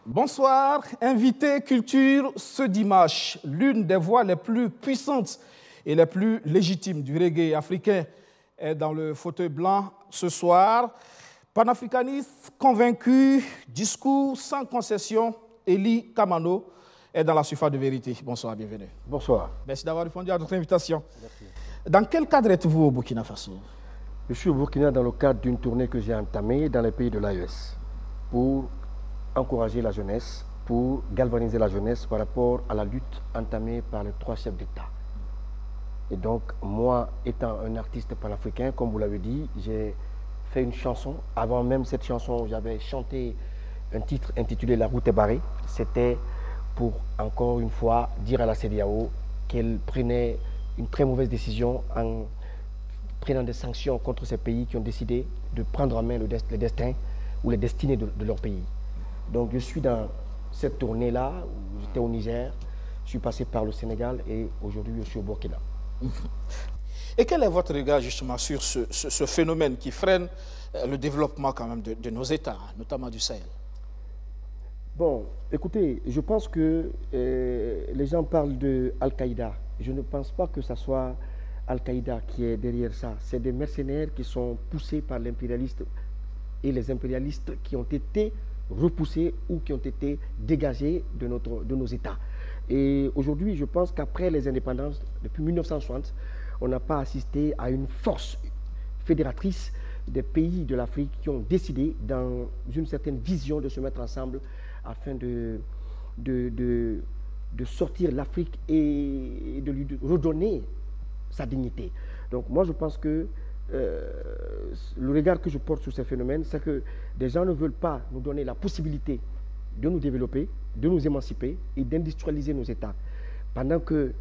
Bonsoir, invité culture ce dimanche. L'une des voix les plus puissantes et les plus légitimes du reggae africain est dans le fauteuil blanc ce soir. Panafricaniste convaincu, discours sans concession, Eli Kamano est dans la surface de vérité. Bonsoir, bienvenue. Bonsoir. Merci d'avoir répondu à notre invitation. Merci. Dans quel cadre êtes-vous au Burkina Faso? Je suis au Burkina dans le cadre d'une tournée que j'ai entamée dans les pays de l'AES pour encourager la jeunesse, pour galvaniser la jeunesse par rapport à la lutte entamée par les 3 chefs d'État. Et donc, moi, étant un artiste panafricain, comme vous l'avez dit, j'ai fait une chanson. Avant même cette chanson, j'avais chanté un titre intitulé « La route est barrée ». C'était pour, encore une fois, dire à la CEDEAO qu'elle prenait une très mauvaise décision en prenant des sanctions contre ces pays qui ont décidé de prendre en main le destin ou les destinées de leur pays. Donc je suis dans cette tournée-là, où j'étais au Niger, je suis passé par le Sénégal et aujourd'hui je suis au Burkina. Et quel est votre regard justement sur ce phénomène qui freine le développement quand même de nos États, notamment du Sahel? Bon, écoutez, je pense que les gens parlent de Al-Qaïda. Je ne pense pas que ce soit Al-Qaïda qui est derrière ça. C'est des mercenaires qui sont poussés par l'impérialiste et les impérialistes qui ont été repoussés ou qui ont été dégagés de nos États. Et aujourd'hui, je pense qu'après les indépendances, depuis 1960, on n'a pas assisté à une force fédératrice des pays de l'Afrique qui ont décidé, dans une certaine vision, de se mettre ensemble afin de sortir l'Afrique et de lui redonner sa dignité. Donc moi, je pense que le regard que je porte sur ces phénomènes, c'est que des gens ne veulent pas nous donner la possibilité de nous développer, de nous émanciper et d'industrialiser nos États. Pendant qu'ils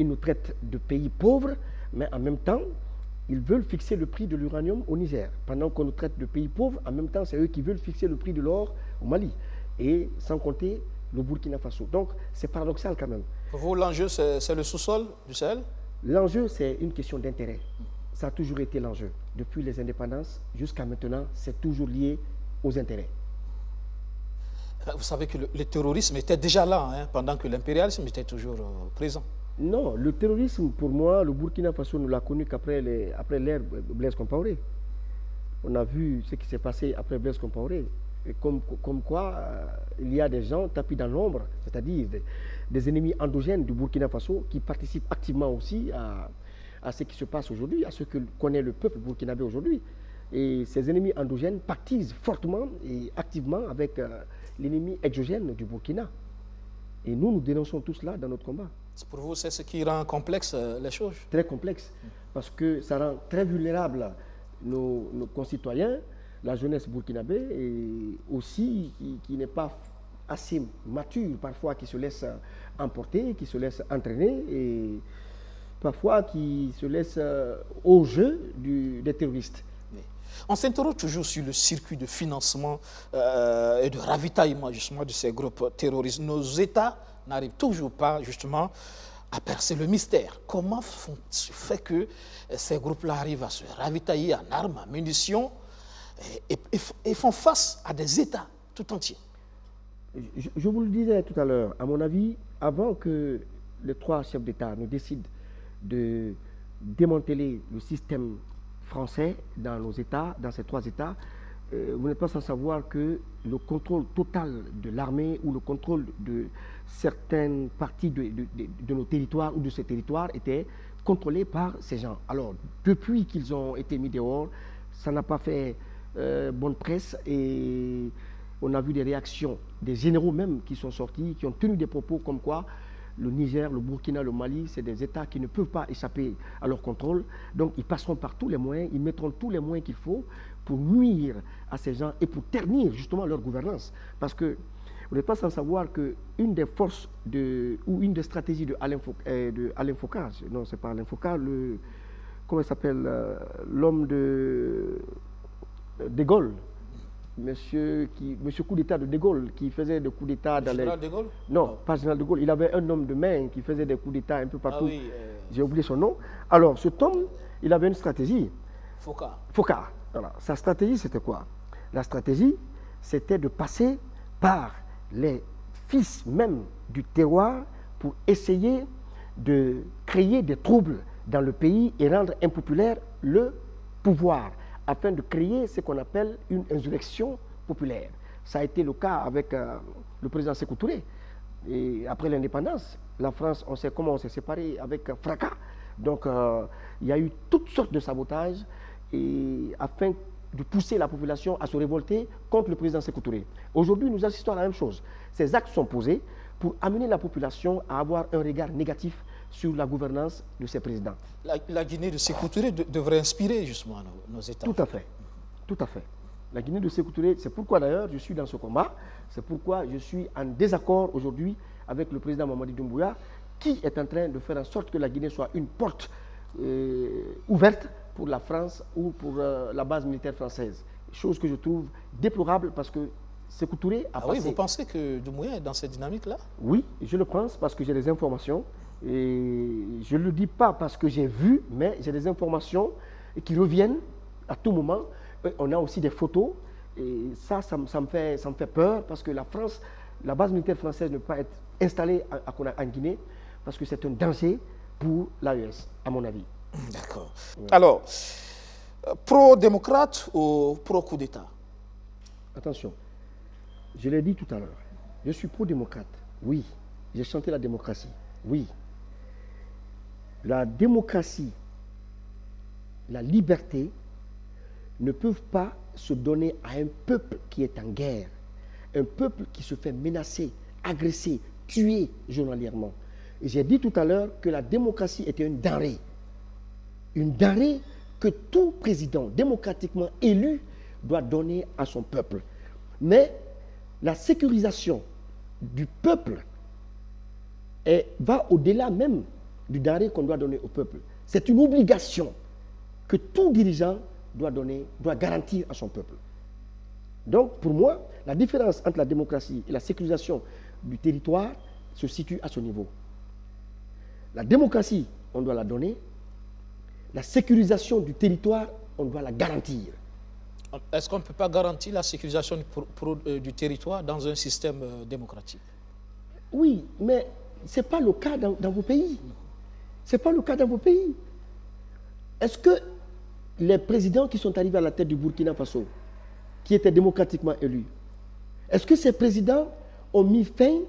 nous traitent de pays pauvres, mais en même temps, ils veulent fixer le prix de l'uranium au Niger. Pendant qu'on nous traite de pays pauvres, en même temps, c'est eux qui veulent fixer le prix de l'or au Mali. Et sans compter le Burkina Faso. Donc, c'est paradoxal quand même. Pour vous, l'enjeu, c'est le sous-sol du Sahel? L'enjeu, c'est une question d'intérêt. Ça a toujours été l'enjeu. Depuis les indépendances jusqu'à maintenant, c'est toujours lié aux intérêts. Vous savez que le terrorisme était déjà là, hein, pendant que l'impérialisme était toujours présent. Non, le terrorisme, pour moi, le Burkina Faso ne l'a connu qu'après l'ère Blaise Compaoré. On a vu ce qui s'est passé après Blaise Compaoré. Comme quoi, il y a des gens tapis dans l'ombre, c'est-à-dire des ennemis endogènes du Burkina Faso qui participent activement aussi à ce qui se passe aujourd'hui, à ce que connaît le peuple burkinabé aujourd'hui. Et ces ennemis endogènes pactisent fortement et activement avec l'ennemi exogène du Burkina. Et nous dénonçons tout cela dans notre combat. Pour vous, c'est ce qui rend complexe les choses? Très complexe, parce que ça rend très vulnérables nos concitoyens, la jeunesse burkinabé, et aussi qui n'est pas assez mature, parfois qui se laisse emporter, qui se laisse entraîner, et parfois qui se laisse au jeu des terroristes. On s'interroge toujours sur le circuit de financement et de ravitaillement justement de ces groupes terroristes. Nos États n'arrivent toujours pas justement à percer le mystère. Comment fait que ces groupes-là arrivent à se ravitailler en armes, en munitions et font face à des États tout entiers? Je vous le disais tout à l'heure, à mon avis, avant que les 3 chefs d'État ne décident de démanteler le système français dans nos États, dans ces 3 États, vous n'êtes pas sans savoir que le contrôle total de l'armée ou le contrôle de certaines parties de nos territoires ou de ces territoires était contrôlé par ces gens. Alors, depuis qu'ils ont été mis dehors, ça n'a pas fait bonne presse et on a vu des réactions des généraux même qui sont sortis, qui ont tenu des propos comme quoi le Niger, le Burkina, le Mali, c'est des États qui ne peuvent pas échapper à leur contrôle. Donc ils passeront par tous les moyens, ils mettront tous les moyens qu'il faut pour nuire à ces gens et pour ternir justement leur gouvernance. Parce que vous n'êtes pas sans savoir qu'une des forces ou une des stratégies de Alain Foka, non c'est pas Alain Foka, comment il s'appelle, l'homme de Gaulle, monsieur coup d'État de Gaulle, qui faisait des coups d'État dans les... Général de Gaulle? Non, pas général de Gaulle. Il avait un homme de main qui faisait des coups d'État un peu partout. Ah oui, J'ai oublié son nom. Alors, cet homme, il avait une stratégie. Foka. Foka. Voilà. Sa stratégie, c'était quoi? La stratégie, c'était de passer par les fils même du terroir pour essayer de créer des troubles dans le pays et rendre impopulaire le pouvoir, afin de créer ce qu'on appelle une insurrection populaire. Ça a été le cas avec le président Sékou Touré. Et après l'indépendance, la France, on sait comment on s'est séparé avec fracas. Donc, il y a eu toutes sortes de sabotages afin de pousser la population à se révolter contre le président Sékou Touré. Aujourd'hui, nous assistons à la même chose. Ces actes sont posés pour amener la population à avoir un regard négatif sur la gouvernance de ces présidents. La Guinée de Sékou Touré devrait inspirer justement nos États. Tout à fait. Tout à fait. La Guinée de Sékou Touré, c'est pourquoi d'ailleurs je suis dans ce combat, c'est pourquoi je suis en désaccord aujourd'hui avec le président Mamadi Doumbouya, qui est en train de faire en sorte que la Guinée soit une porte ouverte pour la France ou pour la base militaire française. Chose que je trouve déplorable parce que Sékou Touré a passé... Oui, vous pensez que Doumbouya est dans cette dynamique-là? Oui, je le pense parce que j'ai des informations. Et je ne le dis pas parce que j'ai vu, mais j'ai des informations qui reviennent à tout moment. On a aussi des photos. Et ça me fait peur parce que la France, la base militaire française ne peut pas être installée en Guinée parce que c'est un danger pour l'AES, à mon avis. D'accord. Ouais. Alors, pro-démocrate ou pro-coup d'État? Attention, je l'ai dit tout à l'heure. Je suis pro-démocrate, oui. J'ai chanté la démocratie, oui. La démocratie, la liberté ne peuvent pas se donner à un peuple qui est en guerre, un peuple qui se fait menacer, agresser, tuer journalièrement. Et j'ai dit tout à l'heure que la démocratie était une denrée que tout président démocratiquement élu doit donner à son peuple. Mais la sécurisation du peuple va au-delà même du denrée qu'on doit donner au peuple. C'est une obligation que tout dirigeant doit garantir à son peuple. Donc, pour moi, la différence entre la démocratie et la sécurisation du territoire se situe à ce niveau. La démocratie, on doit la donner. La sécurisation du territoire, on doit la garantir. Est-ce qu'on ne peut pas garantir la sécurisation du territoire dans un système démocratique? Oui, mais ce n'est pas le cas dans vos pays. Ce n'est pas le cas dans vos pays. Est-ce que les présidents qui sont arrivés à la tête du Burkina Faso, qui étaient démocratiquement élus, est-ce que ces présidents ont mis fin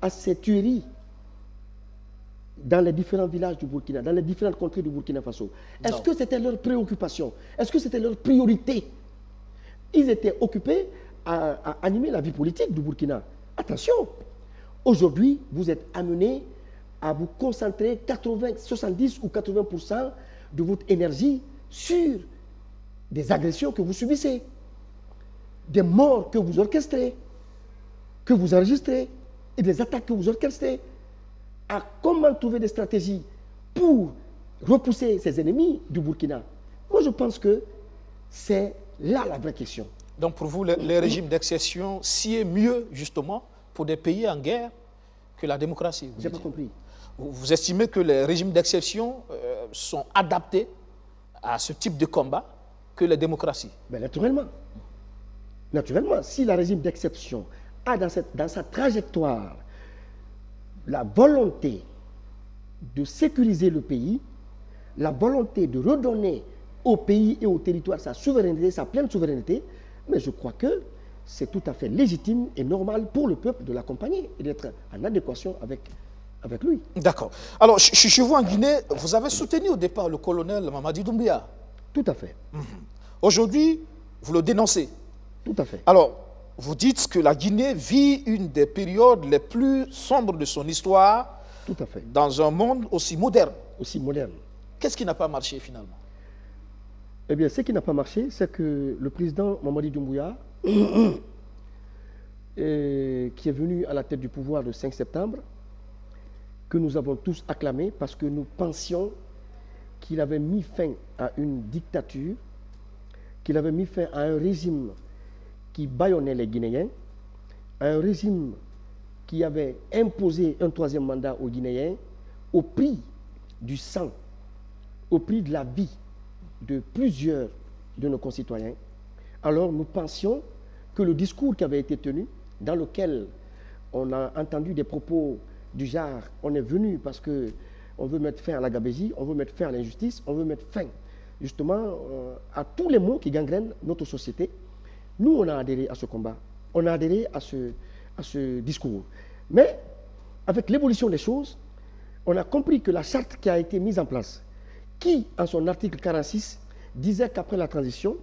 à ces tueries dans les différents villages du Burkina, dans les différentes contrées du Burkina Faso? Est-ce que c'était leur préoccupation? Est-ce que c'était leur priorité? Ils étaient occupés à animer la vie politique du Burkina. Attention, aujourd'hui, vous êtes amenés à vous concentrer 70 ou 80% de votre énergie sur des agressions que vous subissez, des morts que vous orchestrez, que vous enregistrez, et des attaques que vous orchestrez. À comment trouver des stratégies pour repousser ces ennemis du Burkina? Moi, je pense que c'est là la vraie question. Donc, pour vous, les régimes d'exception sied mieux, justement, pour des pays en guerre que la démocratie? Je n'ai pas compris. Vous estimez que les régimes d'exception sont adaptés à ce type de combat que les démocraties? Ben, naturellement. Naturellement, si le régime d'exception a dans sa trajectoire la volonté de sécuriser le pays, la volonté de redonner au pays et au territoire sa souveraineté, sa pleine souveraineté, mais je crois que c'est tout à fait légitime et normal pour le peuple de l'accompagner et d'être en adéquation avec lui. D'accord. Alors, chez vous en Guinée, vous avez soutenu au départ le colonel Mamadi Doumbouya. Tout à fait. Aujourd'hui, vous le dénoncez. Tout à fait. Alors, vous dites que la Guinée vit une des périodes les plus sombres de son histoire. Tout à fait. Dans un monde aussi moderne. Aussi moderne. Qu'est-ce qui n'a pas marché finalement? Eh bien, ce qui n'a pas marché, c'est que le président Mamadi Doumbouya, qui est venu à la tête du pouvoir le 5 septembre, que nous avons tous acclamé parce que nous pensions qu'il avait mis fin à une dictature, qu'il avait mis fin à un régime qui bâillonnait les Guinéens, à un régime qui avait imposé un troisième mandat aux Guinéens au prix du sang, au prix de la vie de plusieurs de nos concitoyens. Alors nous pensions que le discours qui avait été tenu, dans lequel on a entendu des propos du genre « on est venu parce qu'on veut mettre fin à la gabegie, on veut mettre fin à l'injustice, on veut mettre fin justement à tous les maux qui gangrènent notre société », nous on a adhéré à ce combat, on a adhéré à ce discours. Mais avec l'évolution des choses, on a compris que la charte qui a été mise en place, qui en son article 46 disait qu'après la transition,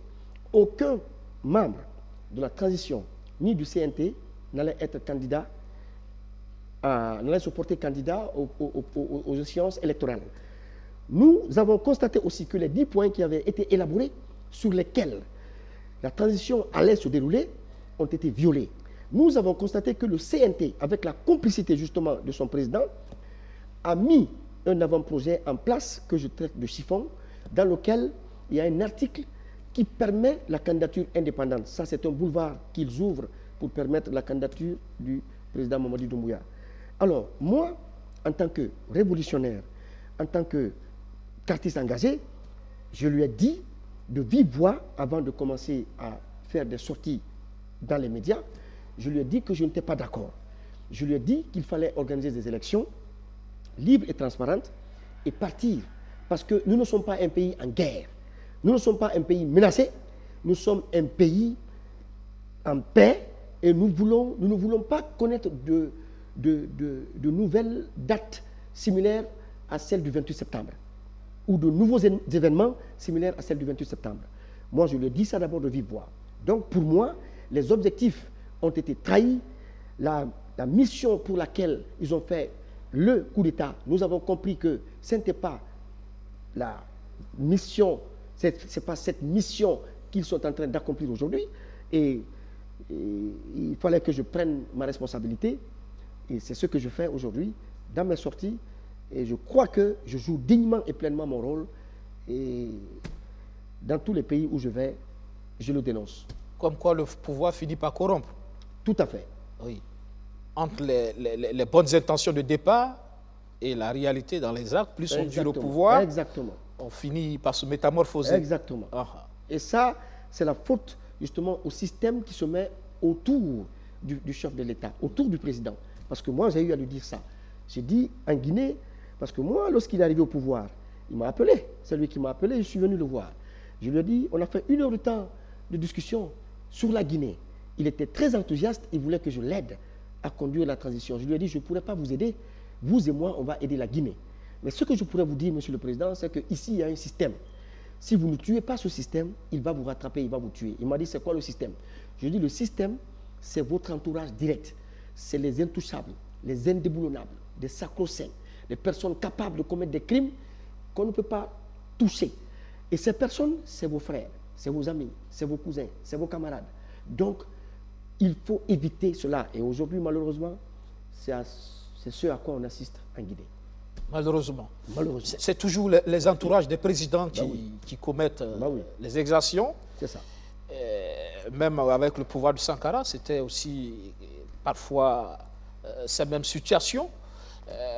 aucun membre de la transition ni du CNT n'allait être candidat, n'allait se porter candidat aux échéances électorales. Nous avons constaté aussi que les 10 points qui avaient été élaborés, sur lesquels la transition allait se dérouler, ont été violés. Nous avons constaté que le CNT, avec la complicité justement de son président, a mis un avant-projet en place que je traite de chiffon, dans lequel il y a un article qui permet la candidature indépendante. Ça, c'est un boulevard qu'ils ouvrent pour permettre la candidature du président Mamadi Doumbouya. Alors, moi, en tant que révolutionnaire, en tant qu'artiste engagé, je lui ai dit de vive voix, avant de commencer à faire des sorties dans les médias, je lui ai dit que je n'étais pas d'accord. Je lui ai dit qu'il fallait organiser des élections libres et transparentes et partir. Parce que nous ne sommes pas un pays en guerre. Nous ne sommes pas un pays menacé. Nous sommes un pays en paix et nous ne voulons pas connaître de nouvelles dates similaires à celles du 28 septembre ou de nouveaux événements similaires à celles du 28 septembre. Moi, je lui ai dit ça d'abord de vive voix. Donc, pour moi, les objectifs ont été trahis. La mission pour laquelle ils ont fait le coup d'État, nous avons compris que ce n'était pas la mission, c'est pas cette mission qu'ils sont en train d'accomplir aujourd'hui. Et il fallait que je prenne ma responsabilité. Et c'est ce que je fais aujourd'hui dans mes sorties. Et je crois que je joue dignement et pleinement mon rôle. Et dans tous les pays où je vais, je le dénonce. Comme quoi le pouvoir finit par corrompre. Tout à fait. Oui. Entre les bonnes intentions de départ et la réalité dans les actes, plus on dure au pouvoir, exactement, on finit par se métamorphoser. Exactement. Et ça, c'est la faute justement au système qui se met autour du chef de l'État, autour du président. Parce que moi, j'ai eu à lui dire ça. J'ai dit en Guinée, parce que moi, lorsqu'il est arrivé au pouvoir, il m'a appelé. C'est lui qui m'a appelé, je suis venu le voir. Je lui ai dit, on a fait 1 heure de temps de discussion sur la Guinée. Il était très enthousiaste, il voulait que je l'aide à conduire la transition. Je lui ai dit, je ne pourrais pas vous aider. Vous et moi, on va aider la Guinée. Mais ce que je pourrais vous dire, Monsieur le Président, c'est qu'ici, il y a un système. Si vous ne tuez pas ce système, il va vous rattraper, il va vous tuer. Il m'a dit, c'est quoi le système? Je lui ai dit, le système, c'est votre entourage direct. C'est les intouchables, les indéboulonnables, les sacro-saints, les personnes capables de commettre des crimes qu'on ne peut pas toucher. Et ces personnes, c'est vos frères, c'est vos amis, c'est vos cousins, c'est vos camarades. Donc, il faut éviter cela. Et aujourd'hui, malheureusement, c'est ce à quoi on assiste en Guinée. Malheureusement. Malheureusement. C'est toujours les entourages des présidents qui commettent les exactions. C'est ça. Même avec le pouvoir de Sankara, c'était aussi parfois ces mêmes situations.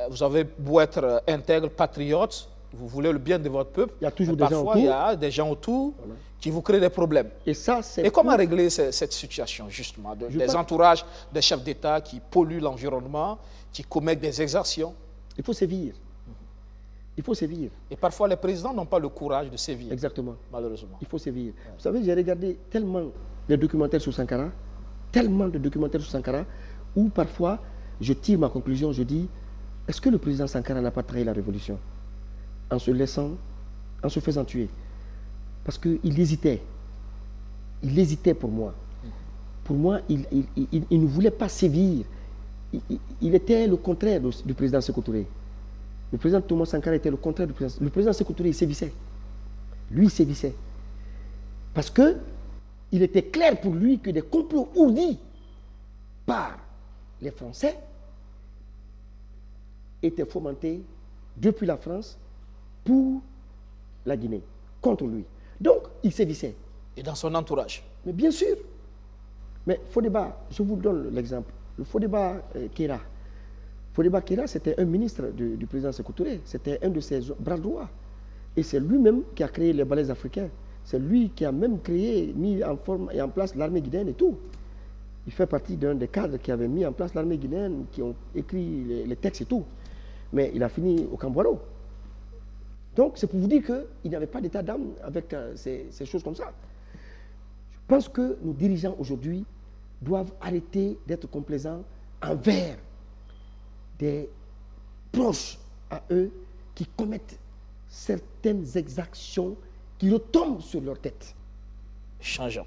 Vous avez beau être intègre, patriote, vous voulez le bien de votre peuple. Il y a toujours des gens autour. Parfois, il y a des gens autour qui vous créent des problèmes. Et comment régler cette situation, justement, des entourages des chefs d'État qui polluent l'environnement, qui commettent des exactions? Il faut sévir. Il faut sévir. Et parfois, les présidents n'ont pas le courage de sévir. Exactement. Malheureusement. Il faut sévir. Ouais. Vous savez, j'ai regardé tellement de documentaires sur Sankara, où parfois, je tire ma conclusion, je dis, est-ce que le président Sankara n'a pas trahi la révolution en se faisant tuer? Parce qu'il hésitait. Il hésitait pour moi. Pour moi, il ne voulait pas sévir. Il était le contraire du président Sékou Touré. Le président Thomas Sankara était le contraire du président. Le président Sékou Touré, il sévissait. Lui, il sévissait. Parce que il était clair pour lui que des complots ourdis par les Français étaient fomentés depuis la France pour la Guinée, contre lui. Donc, il sévissait. Et dans son entourage? Mais bien sûr. Mais Fodeba, je vous donne l'exemple. Le Fodeba Kera. Fodeba Kera, c'était un ministre du président Sékou Touré. C'était un de ses bras droits. Et c'est lui-même qui a créé les balais africains. C'est lui qui a même créé, mis en forme et en place l'armée guinéenne et tout. Il fait partie d'un des cadres qui avait mis en place l'armée guinéenne, qui ont écrit les textes et tout. Mais il a fini au Cambouano. Donc, c'est pour vous dire qu'il n'y avait pas d'état d'âme avec ces choses comme ça. Je pense que nos dirigeants aujourd'hui doivent arrêter d'être complaisants envers des proches à eux qui commettent certaines exactions qui retombent sur leur tête. Changeons.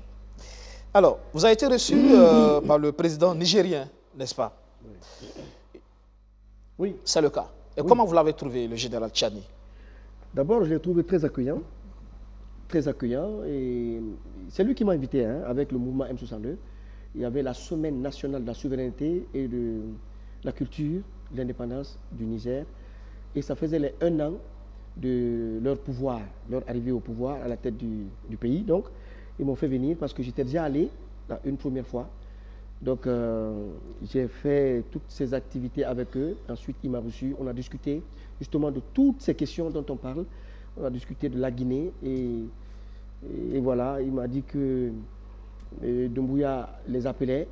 Alors, vous avez été reçu par le président nigérien, n'est-ce pas? Oui. C'est le cas. Et Oui. comment vous l'avez trouvé, le général Tchani? D'abord, je l'ai trouvé très accueillant. Très accueillant. Et c'est lui qui m'a invité, hein, avec le mouvement M62. Il y avait la semaine nationale de la souveraineté et de la culture, de l'indépendance du Niger. Et ça faisait les 1 an de leur pouvoir, leur arrivée au pouvoir à la tête du pays. Donc, ils m'ont fait venir parce que j'étais déjà allé là, une première fois. Donc, j'ai fait toutes ces activités avec eux. Ensuite, il m'a reçu. On a discuté justement de toutes ces questions dont on parle. On a discuté de la Guinée. Et voilà, il m'a dit que Doumbouya les appelait.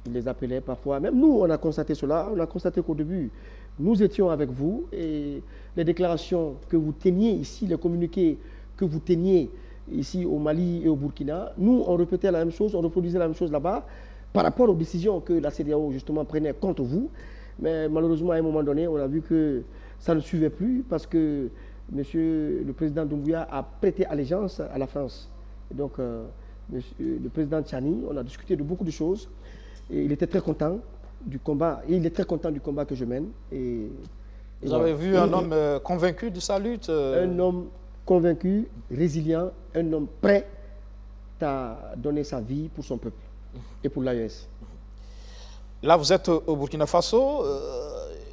Il les appelait parfois. Même nous, on a constaté cela. On a constaté qu'au début, nous étions avec vous. Et les déclarations que vous teniez ici, les communiqués que vous teniez ici au Mali et au Burkina, nous, on répétait la même chose, on reproduisait la même chose là-bas, par rapport aux décisions que la CEDEAO justement prenait contre vous. Mais malheureusement, à un moment donné, on a vu que ça ne suivait plus parce que monsieur le président Doumbouya a prêté allégeance à la France. Et donc, le président Tchani, on a discuté de beaucoup de choses. Et il était très content du combat. Et il est très content du combat que je mène. Vous avez vu un homme convaincu de sa lutte Un homme convaincu, résilient, un homme prêt à donner sa vie pour son peuple et pour l'AES. Là, vous êtes au Burkina Faso.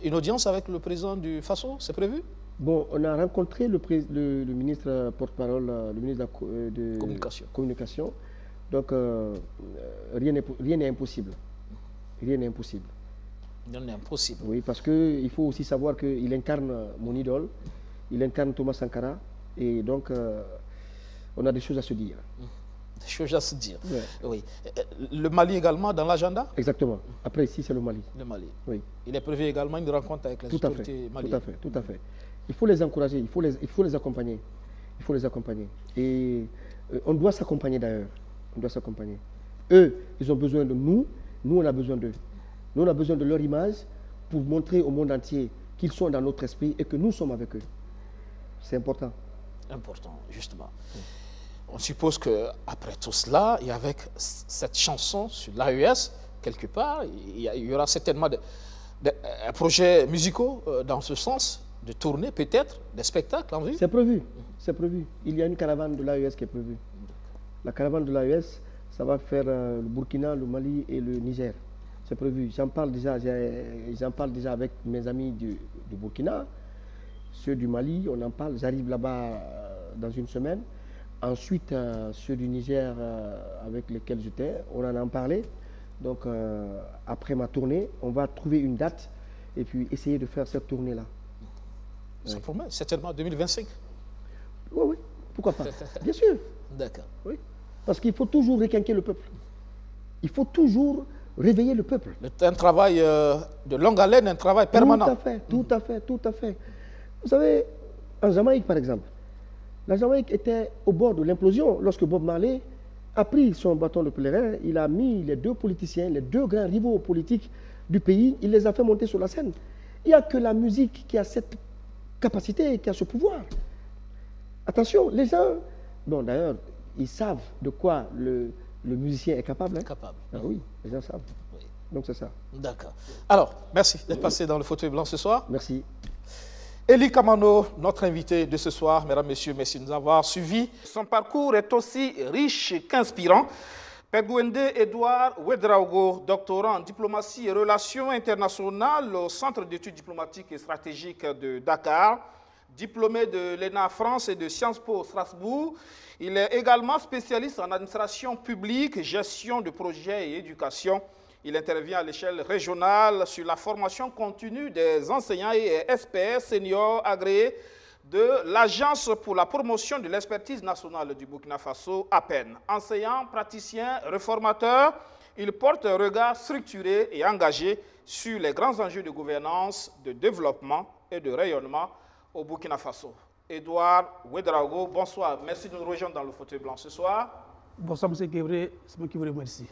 Une audience avec le président du Faso, c'est prévu? Bon, on a rencontré le ministre porte-parole, le ministre de Communication. Donc, rien n'est impossible. Rien n'est impossible. Rien n'est impossible. Oui, parce qu'il faut aussi savoir qu'il incarne mon idole, il incarne Thomas Sankara, et donc on a des choses à se dire. Des choses à se dire. Ouais. Oui. Le Mali également dans l'agenda? Exactement. Après, ici, c'est le Mali. Le Mali. Oui. Il est prévu également une rencontre avec les autorités maliennes. Tout à fait. Il faut les encourager, il faut les accompagner. Il faut les accompagner. Et on doit s'accompagner d'ailleurs. On doit s'accompagner. Eux, ils ont besoin de nous. Nous, on a besoin d'eux. Nous, on a besoin de leur image pour montrer au monde entier qu'ils sont dans notre esprit et que nous sommes avec eux. C'est important. Important, justement. On suppose qu'après tout cela, et avec cette chanson sur l'AES, quelque part, il y aura certainement des projets musicaux dans ce sens, de tourner peut-être, des spectacles en vue. C'est prévu, c'est prévu. Il y a une caravane de l'AES qui est prévue. La caravane de l'AES, ça va faire le Burkina, le Mali et le Niger. C'est prévu. J'en parle déjà avec mes amis du Burkina, ceux du Mali, on en parle. J'arrive là-bas dans une semaine. Ensuite, ceux du Niger avec lesquels j'étais, on en a parlé. Donc, après ma tournée, on va trouver une date et puis essayer de faire cette tournée-là. Ça promet, certainement 2025. Oui, oui, pourquoi pas. Bien sûr. D'accord. Oui. Parce qu'il faut toujours requinquer le peuple. Il faut toujours réveiller le peuple. Un travail de longue haleine, un travail permanent. Tout à fait. Vous savez, en Jamaïque, par exemple, la Jamaïque était au bord de l'implosion lorsque Bob Marley a pris son bâton de pèlerin. Il a mis les deux politiciens, les deux grands rivaux politiques du pays, il les a fait monter sur la scène. Il n'y a que la musique qui a cette capacité, qui a ce pouvoir. Attention, les gens, bon d'ailleurs, ils savent de quoi le musicien est capable. Hein? Capable. Ah oui, les gens savent. Oui. Donc c'est ça. D'accord. Alors, merci d'être passé dans le fauteuil blanc ce soir. Merci. Elie Kamano, notre invité de ce soir, mesdames, messieurs, merci de nous avoir suivis. Son parcours est aussi riche qu'inspirant. Pegwende Edouard Ouedraogo, doctorant en diplomatie et relations internationales au Centre d'études diplomatiques et stratégiques de Dakar, diplômé de l'ENA France et de Sciences Po Strasbourg. Il est également spécialiste en administration publique, gestion de projets et éducation. Il intervient à l'échelle régionale sur la formation continue des enseignants et experts seniors agréés de l'Agence pour la promotion de l'expertise nationale du Burkina Faso, APEN. Enseignant, praticien, réformateur, il porte un regard structuré et engagé sur les grands enjeux de gouvernance, de développement et de rayonnement au Burkina Faso. Edouard Ouedraogo, bonsoir. Merci de nous rejoindre dans le fauteuil blanc ce soir. Bonsoir, M. Guévré. C'est moi qui vous remercie.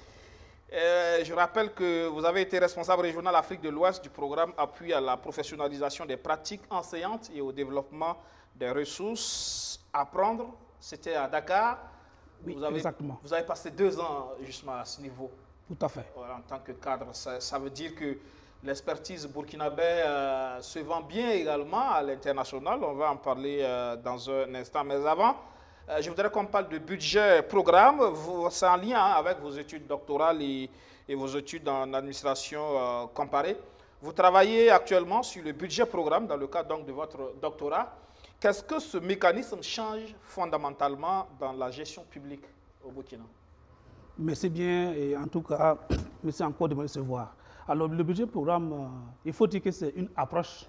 Je rappelle que vous avez été responsable régional Afrique de l'Ouest du programme Appui à la professionnalisation des pratiques enseignantes et au développement des ressources. Apprendre, c'était à Dakar. Oui, exactement. Vous avez passé 2 ans justement à ce niveau. Tout à fait. En tant que cadre, ça veut dire que l'expertise burkinabé se vend bien également à l'international. On va en parler dans un instant. Mais avant, je voudrais qu'on parle de budget programme. C'est en lien avec vos études doctorales et vos études en administration comparée. Vous travaillez actuellement sur le budget programme dans le cadre donc, de votre doctorat. Qu'est-ce que ce mécanisme change fondamentalement dans la gestion publique au Burkina? Merci bien et en tout cas, merci encore de me recevoir. Alors le budget programme, il faut dire que c'est une approche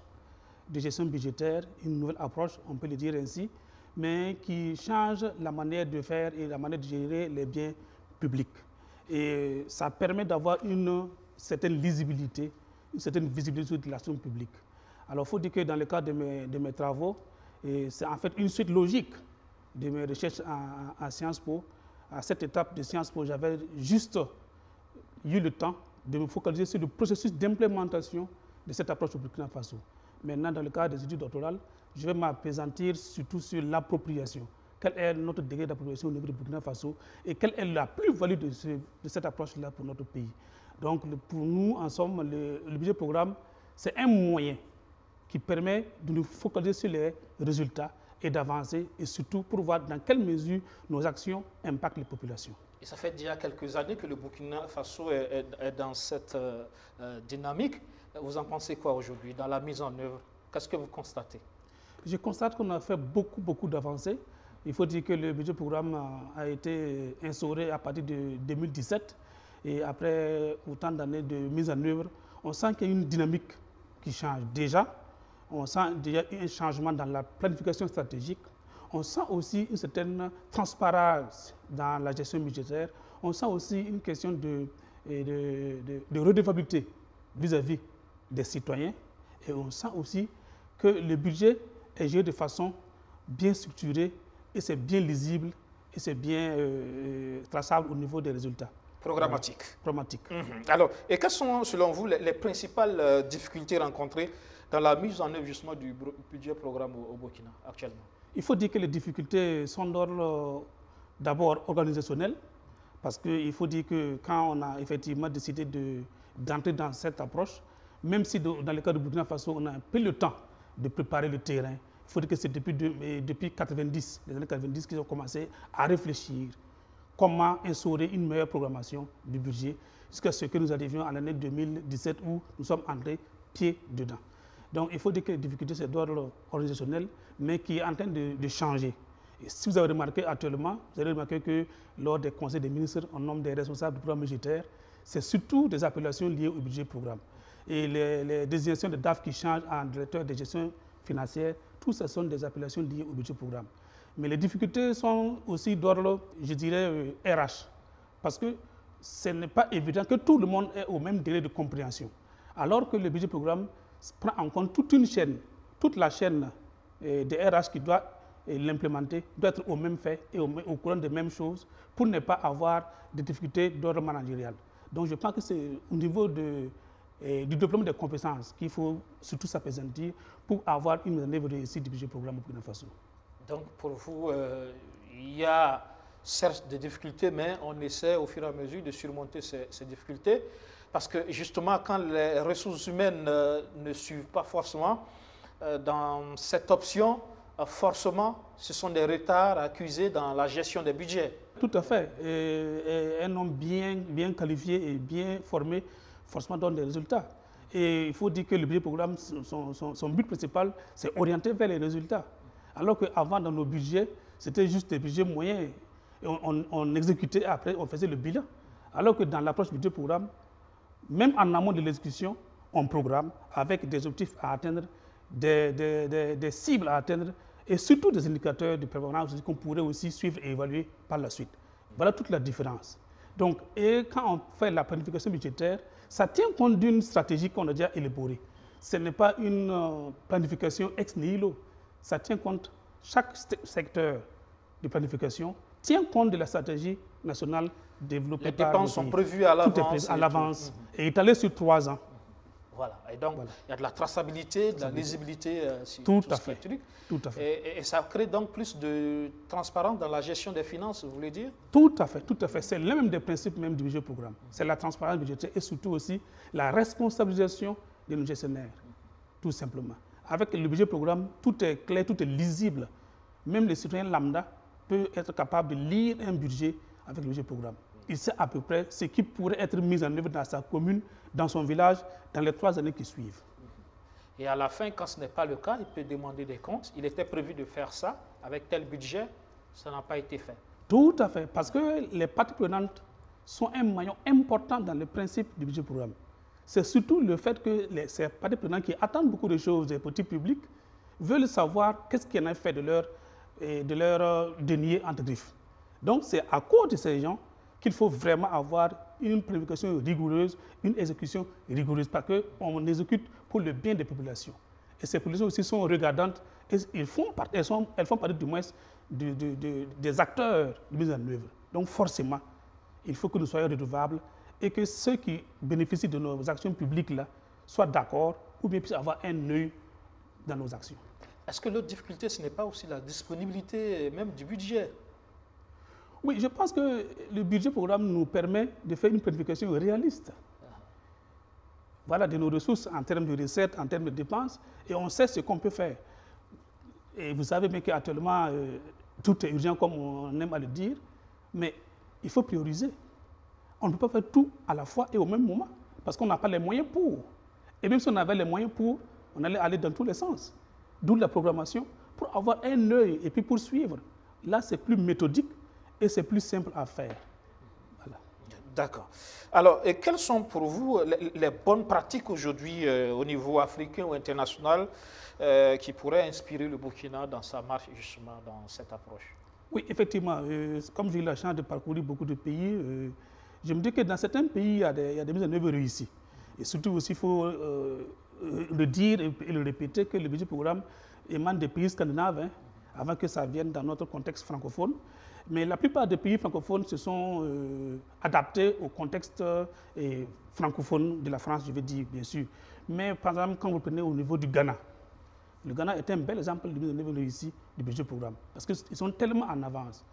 de gestion budgétaire, une nouvelle approche, on peut le dire ainsi, mais qui change la manière de faire et la manière de gérer les biens publics. Et ça permet d'avoir une certaine lisibilité, une certaine visibilité de l'action publique. Alors il faut dire que dans le cadre de mes travaux, c'est en fait une suite logique de mes recherches en Sciences Po. À cette étape de Sciences Po, j'avais juste eu le temps de me focaliser sur le processus d'implémentation de cette approche au Burkina Faso. Maintenant, dans le cadre des études doctorales, je vais m'appesantir surtout sur l'appropriation. Quel est notre degré d'appropriation au niveau du Burkina Faso et quelle est la plus-value de cette approche-là pour notre pays. Donc, pour nous, en somme, le budget programme, c'est un moyen qui permet de nous focaliser sur les résultats et d'avancer, et surtout pour voir dans quelle mesure nos actions impactent les populations. Et ça fait déjà quelques années que le Burkina Faso est dans cette dynamique. Vous en pensez quoi aujourd'hui dans la mise en œuvre? Qu'est-ce que vous constatez? Je constate qu'on a fait beaucoup d'avancées. Il faut dire que le budget programme a été instauré à partir de 2017. Et après autant d'années de mise en œuvre, on sent qu'il y a une dynamique qui change déjà. On sent déjà un changement dans la planification stratégique. On sent aussi une certaine transparence dans la gestion budgétaire. On sent aussi une question de redevabilité vis-à-vis des citoyens. Et on sent aussi que le budget est géré de façon bien structurée et c'est bien lisible et c'est bien traçable au niveau des résultats. Programmatique. Programmatique. Alors, et quelles sont selon vous les principales difficultés rencontrées dans la mise en œuvre justement du budget programme au Burkina actuellement? Il faut dire que les difficultés sont d'ordre d'abord organisationnel, parce qu'il faut dire que quand on a effectivement décidé d'entrer dans cette approche, même si dans le cas du Burkina Faso, on a un peu le temps de préparer le terrain, il faut dire que c'est depuis 90, les années 90 qu'ils ont commencé à réfléchir comment instaurer une meilleure programmation du budget, jusqu'à ce que nous arrivions à l'année 2017 où nous sommes entrés pied dedans. Donc il faut dire que les difficultés, c'est d'ordre organisationnel, mais qui est en train de changer. Et si vous avez remarqué actuellement, vous avez remarqué que lors des conseils des ministres, on nomme des responsables du programme budgétaire, c'est surtout des appellations liées au budget programme. Et les désignations de DAF qui changent en directeur de gestion financière, tout ça sont des appellations liées au budget programme. Mais les difficultés sont aussi d'ordre, je dirais, RH. Parce que ce n'est pas évident que tout le monde ait au même délai de compréhension. Alors que le budget programme prend en compte toute une chaîne, toute la chaîne des RH qui doit l'implémenter, doit être au même fait et au courant des mêmes choses pour ne pas avoir de difficultés d'ordre managérial. Donc je pense que c'est au niveau du développement des compétences qu'il faut surtout s'appesantir pour avoir une mise en œuvre réussie du budget programme au Burkina Faso. Donc pour vous, il y a certes des difficultés, mais on essaie au fur et à mesure de surmonter ces difficultés. Parce que justement, quand les ressources humaines ne suivent pas forcément dans cette option, forcément, ce sont des retards accusés dans la gestion des budgets. Tout à fait. Un homme bien qualifié et bien formé, forcément donne des résultats. Et il faut dire que le budget programme, son but principal, c'est orienter vers les résultats. Alors qu'avant, dans nos budgets, c'était juste des budgets moyens. Et on exécutait, après, on faisait le bilan. Alors que dans l'approche budget programme, même en amont de l'exécution, on programme avec des objectifs à atteindre, des cibles à atteindre et surtout des indicateurs de performance qu'on pourrait aussi suivre et évaluer par la suite. Voilà toute la différence. Donc, et quand on fait la planification budgétaire, ça tient compte d'une stratégie qu'on a déjà élaborée. Ce n'est pas une planification ex nihilo. Ça tient compte, chaque secteur de planification tient compte de la stratégie nationale développée par le pays. Les dépenses sont prévues à l'avance. Tout est prévu à l'avance et étalé sur 3 ans. Voilà. Et donc, il y a de la traçabilité, de la lisibilité sur tout à ce qui est truc. Tout à fait. Et ça crée donc plus de transparence dans la gestion des finances, vous voulez dire? Tout à fait, tout à fait. C'est l'un même des principes même du budget programme. C'est la transparence budgétaire et surtout aussi la responsabilisation de nos gestionnaires, tout simplement. Avec le budget programme, tout est clair, tout est lisible. Même le citoyen lambda peut être capable de lire un budget avec le budget programme. Il sait à peu près ce qui pourrait être mis en œuvre dans sa commune, dans son village, dans les 3 années qui suivent. Et à la fin, quand ce n'est pas le cas, il peut demander des comptes. Il était prévu de faire ça avec tel budget, ça n'a pas été fait. Tout à fait, parce que les parties prenantes sont un maillon important dans le principe du budget programme. C'est surtout le fait que ces parties prenantes qui attendent beaucoup de choses des politiques publiques veulent savoir qu'est-ce qui en a fait de leur denier entre griffes. Donc c'est à cause de ces gens qu'il faut vraiment avoir une planification rigoureuse, une exécution rigoureuse, parce qu'on exécute pour le bien des populations. Et ces populations aussi sont regardantes, et elles font partie du moins des acteurs de mise en œuvre. Donc forcément, il faut que nous soyons redevables et que ceux qui bénéficient de nos actions publiques-là soient d'accord ou bien puissent avoir un œil dans nos actions. Est-ce que l'autre difficulté, ce n'est pas aussi la disponibilité même du budget? Oui, je pense que le budget programme nous permet de faire une planification réaliste. Voilà, de nos ressources en termes de recettes, en termes de dépenses, et on sait ce qu'on peut faire. Et vous savez bien qu'actuellement, tout est urgent, comme on aime à le dire, mais il faut prioriser. On ne peut pas faire tout à la fois et au même moment, parce qu'on n'a pas les moyens pour. Et même si on avait les moyens pour, on allait aller dans tous les sens. D'où la programmation, pour avoir un œil et puis poursuivre. Là, c'est plus méthodique et c'est plus simple à faire. Voilà. D'accord. Alors, et quelles sont pour vous les bonnes pratiques aujourd'hui au niveau africain ou international qui pourraient inspirer le Burkina dans sa marche justement dans cette approche? Oui, effectivement. Comme j'ai eu la chance de parcourir beaucoup de pays, je me dis que dans certains pays, il y a des mises en œuvre réussies. Et surtout aussi, il faut le dire et le répéter que le budget programme émane des pays scandinaves, hein, avant que ça vienne dans notre contexte francophone. Mais la plupart des pays francophones se sont adaptés au contexte francophone de la France, je vais dire, bien sûr. Mais par exemple, quand vous prenez au niveau du Ghana, le Ghana est un bel exemple de mise en œuvre réussie du budget programme, parce qu'ils sont tellement en avance.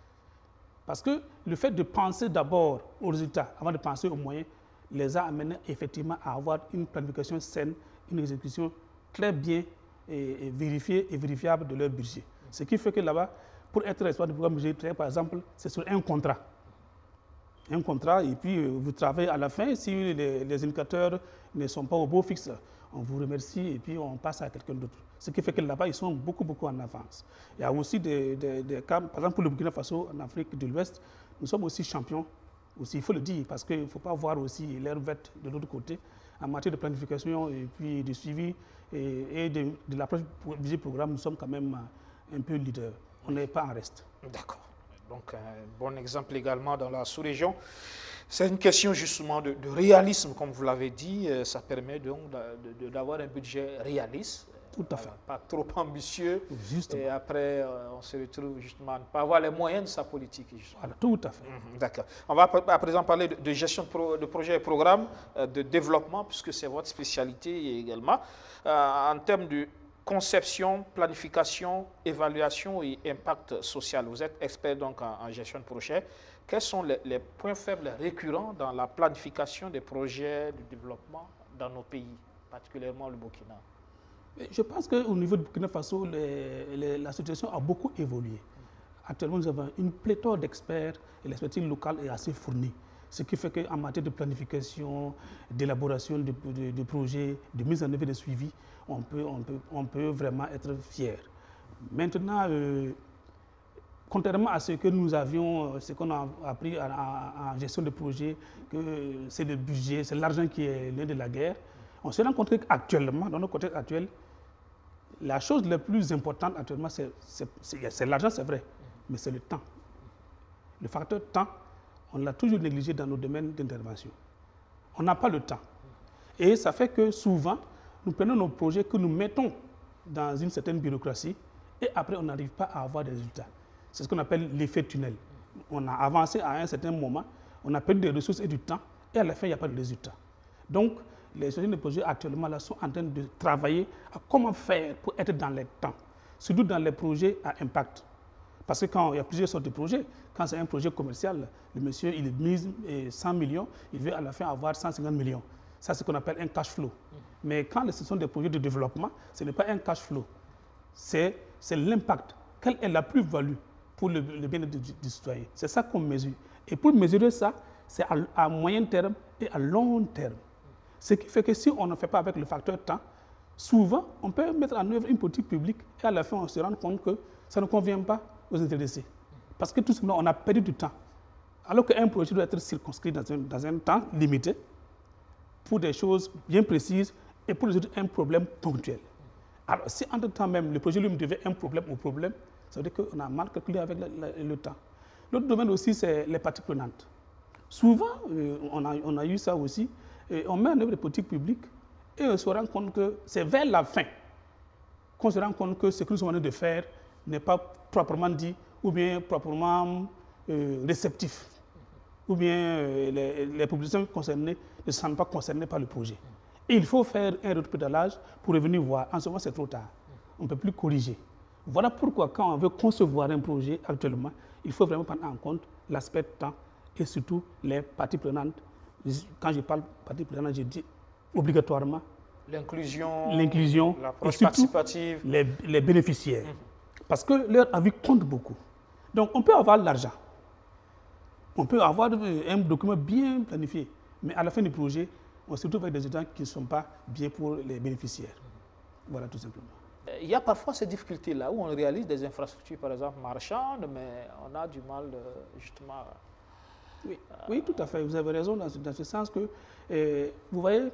Parce que le fait de penser d'abord aux résultats avant de penser aux moyens les a amenés effectivement à avoir une planification saine, une exécution très bien et vérifiée et vérifiable de leur budget. Ce qui fait que là-bas, pour être responsable du programme budgétaire, par exemple, c'est sur un contrat. Un contrat, et puis vous travaillez à la fin. Si les indicateurs ne sont pas au beau fixe, on vous remercie et puis on passe à quelqu'un d'autre. Ce qui fait que là-bas, ils sont beaucoup en avance. Il y a aussi des cas, par exemple pour le Burkina Faso, en Afrique de l'Ouest, nous sommes aussi champions, aussi, il faut le dire, parce qu'il ne faut pas voir aussi l'air verte de l'autre côté, en matière de planification et puis de suivi et de l'approche budget programme, nous sommes quand même un peu leader. On n'est pas en reste. D'accord. Donc, un bon exemple également dans la sous-région. C'est une question justement de réalisme, comme vous l'avez dit. Ça permet donc d'avoir un budget réaliste. Tout à fait. Pas trop ambitieux. Justement. Et après, on se retrouve justement à ne pas avoir les moyens de sa politique. Voilà, tout à fait. D'accord. On va à présent parler de gestion de projets et programmes de développement, puisque c'est votre spécialité également. En termes de conception, planification, évaluation et impact social. Vous êtes expert donc en gestion de projet. Quels sont les points faibles récurrents dans la planification des projets de développement dans nos pays, particulièrement le Burkina? Je pense qu'au niveau du Burkina Faso, la situation a beaucoup évolué. Actuellement, nous avons une pléthore d'experts et l'expertise locale est assez fournie. Ce qui fait qu'en matière de planification, d'élaboration de projets, de mise en œuvre et de suivi, on peut vraiment être fier. Maintenant, contrairement à ce que nous avions, ce qu'on a appris en gestion de projet, que c'est le budget, c'est l'argent qui est l'un de la guerre, on se rend compte qu'actuellement, dans notre contexte actuel, la chose la plus importante actuellement, c'est l'argent, c'est vrai, mais c'est le temps. Le facteur temps, on l'a toujours négligé dans nos domaines d'intervention. On n'a pas le temps. Et ça fait que souvent, nous prenons nos projets que nous mettons dans une certaine bureaucratie et après, on n'arrive pas à avoir des résultats. C'est ce qu'on appelle l'effet tunnel. On a avancé à un certain moment, on a perdu des ressources et du temps et à la fin, il n'y a pas de résultat. Donc, les sociétés de projets actuellement là, sont en train de travailler à comment faire pour être dans les temps, surtout dans les projets à impact. Parce que quand il y a plusieurs sortes de projets, quand c'est un projet commercial, le monsieur il mise 100 millions, il veut à la fin avoir 150 millions. Ça, c'est ce qu'on appelle un cash flow. Mais quand ce sont des projets de développement, ce n'est pas un cash flow. C'est l'impact. Quelle est la plus-value pour le bien-être du citoyen? C'est ça qu'on mesure. Et pour mesurer ça, c'est à moyen terme et à long terme. Ce qui fait que si on ne fait pas avec le facteur temps, souvent, on peut mettre en œuvre une politique publique et à la fin, on se rend compte que ça ne convient pas aux intéressés. Parce que tout simplement, on a perdu du temps. Alors qu'un projet doit être circonscrit dans un temps limité pour des choses bien précises et pour résoudre un problème ponctuel. Alors, si entre-temps même, le projet lui devait un problème au problème, ça veut dire qu'on a mal calculé avec le temps. L'autre domaine aussi, c'est les parties prenantes. Souvent, on a eu ça aussi, on met en œuvre des politiques publiques et on se rend compte que c'est vers la fin qu'on se rend compte que ce que nous sommes en train de faire n'est pas proprement dit ou bien proprement réceptif. Ou bien les populations concernées ne se sentent pas concernées par le projet. Et il faut faire un rétropédalage pour revenir voir. En ce moment, c'est trop tard. On ne peut plus corriger. Voilà pourquoi, quand on veut concevoir un projet actuellement, il faut vraiment prendre en compte l'aspect temps et surtout les parties prenantes. Quand je parle parties prenantes, je dis obligatoirement l'inclusion, l'approche participative, les bénéficiaires. Parce que leur avis compte beaucoup. Donc, on peut avoir l'argent. On peut avoir un document bien planifié. Mais à la fin du projet, on se retrouve avec des résultats qui ne sont pas bien pour les bénéficiaires. Voilà, tout simplement. Il y a parfois ces difficultés-là où on réalise des infrastructures, par exemple, marchandes, mais on a du mal, justement... Oui, tout à fait. Vous avez raison dans ce sens que, vous voyez,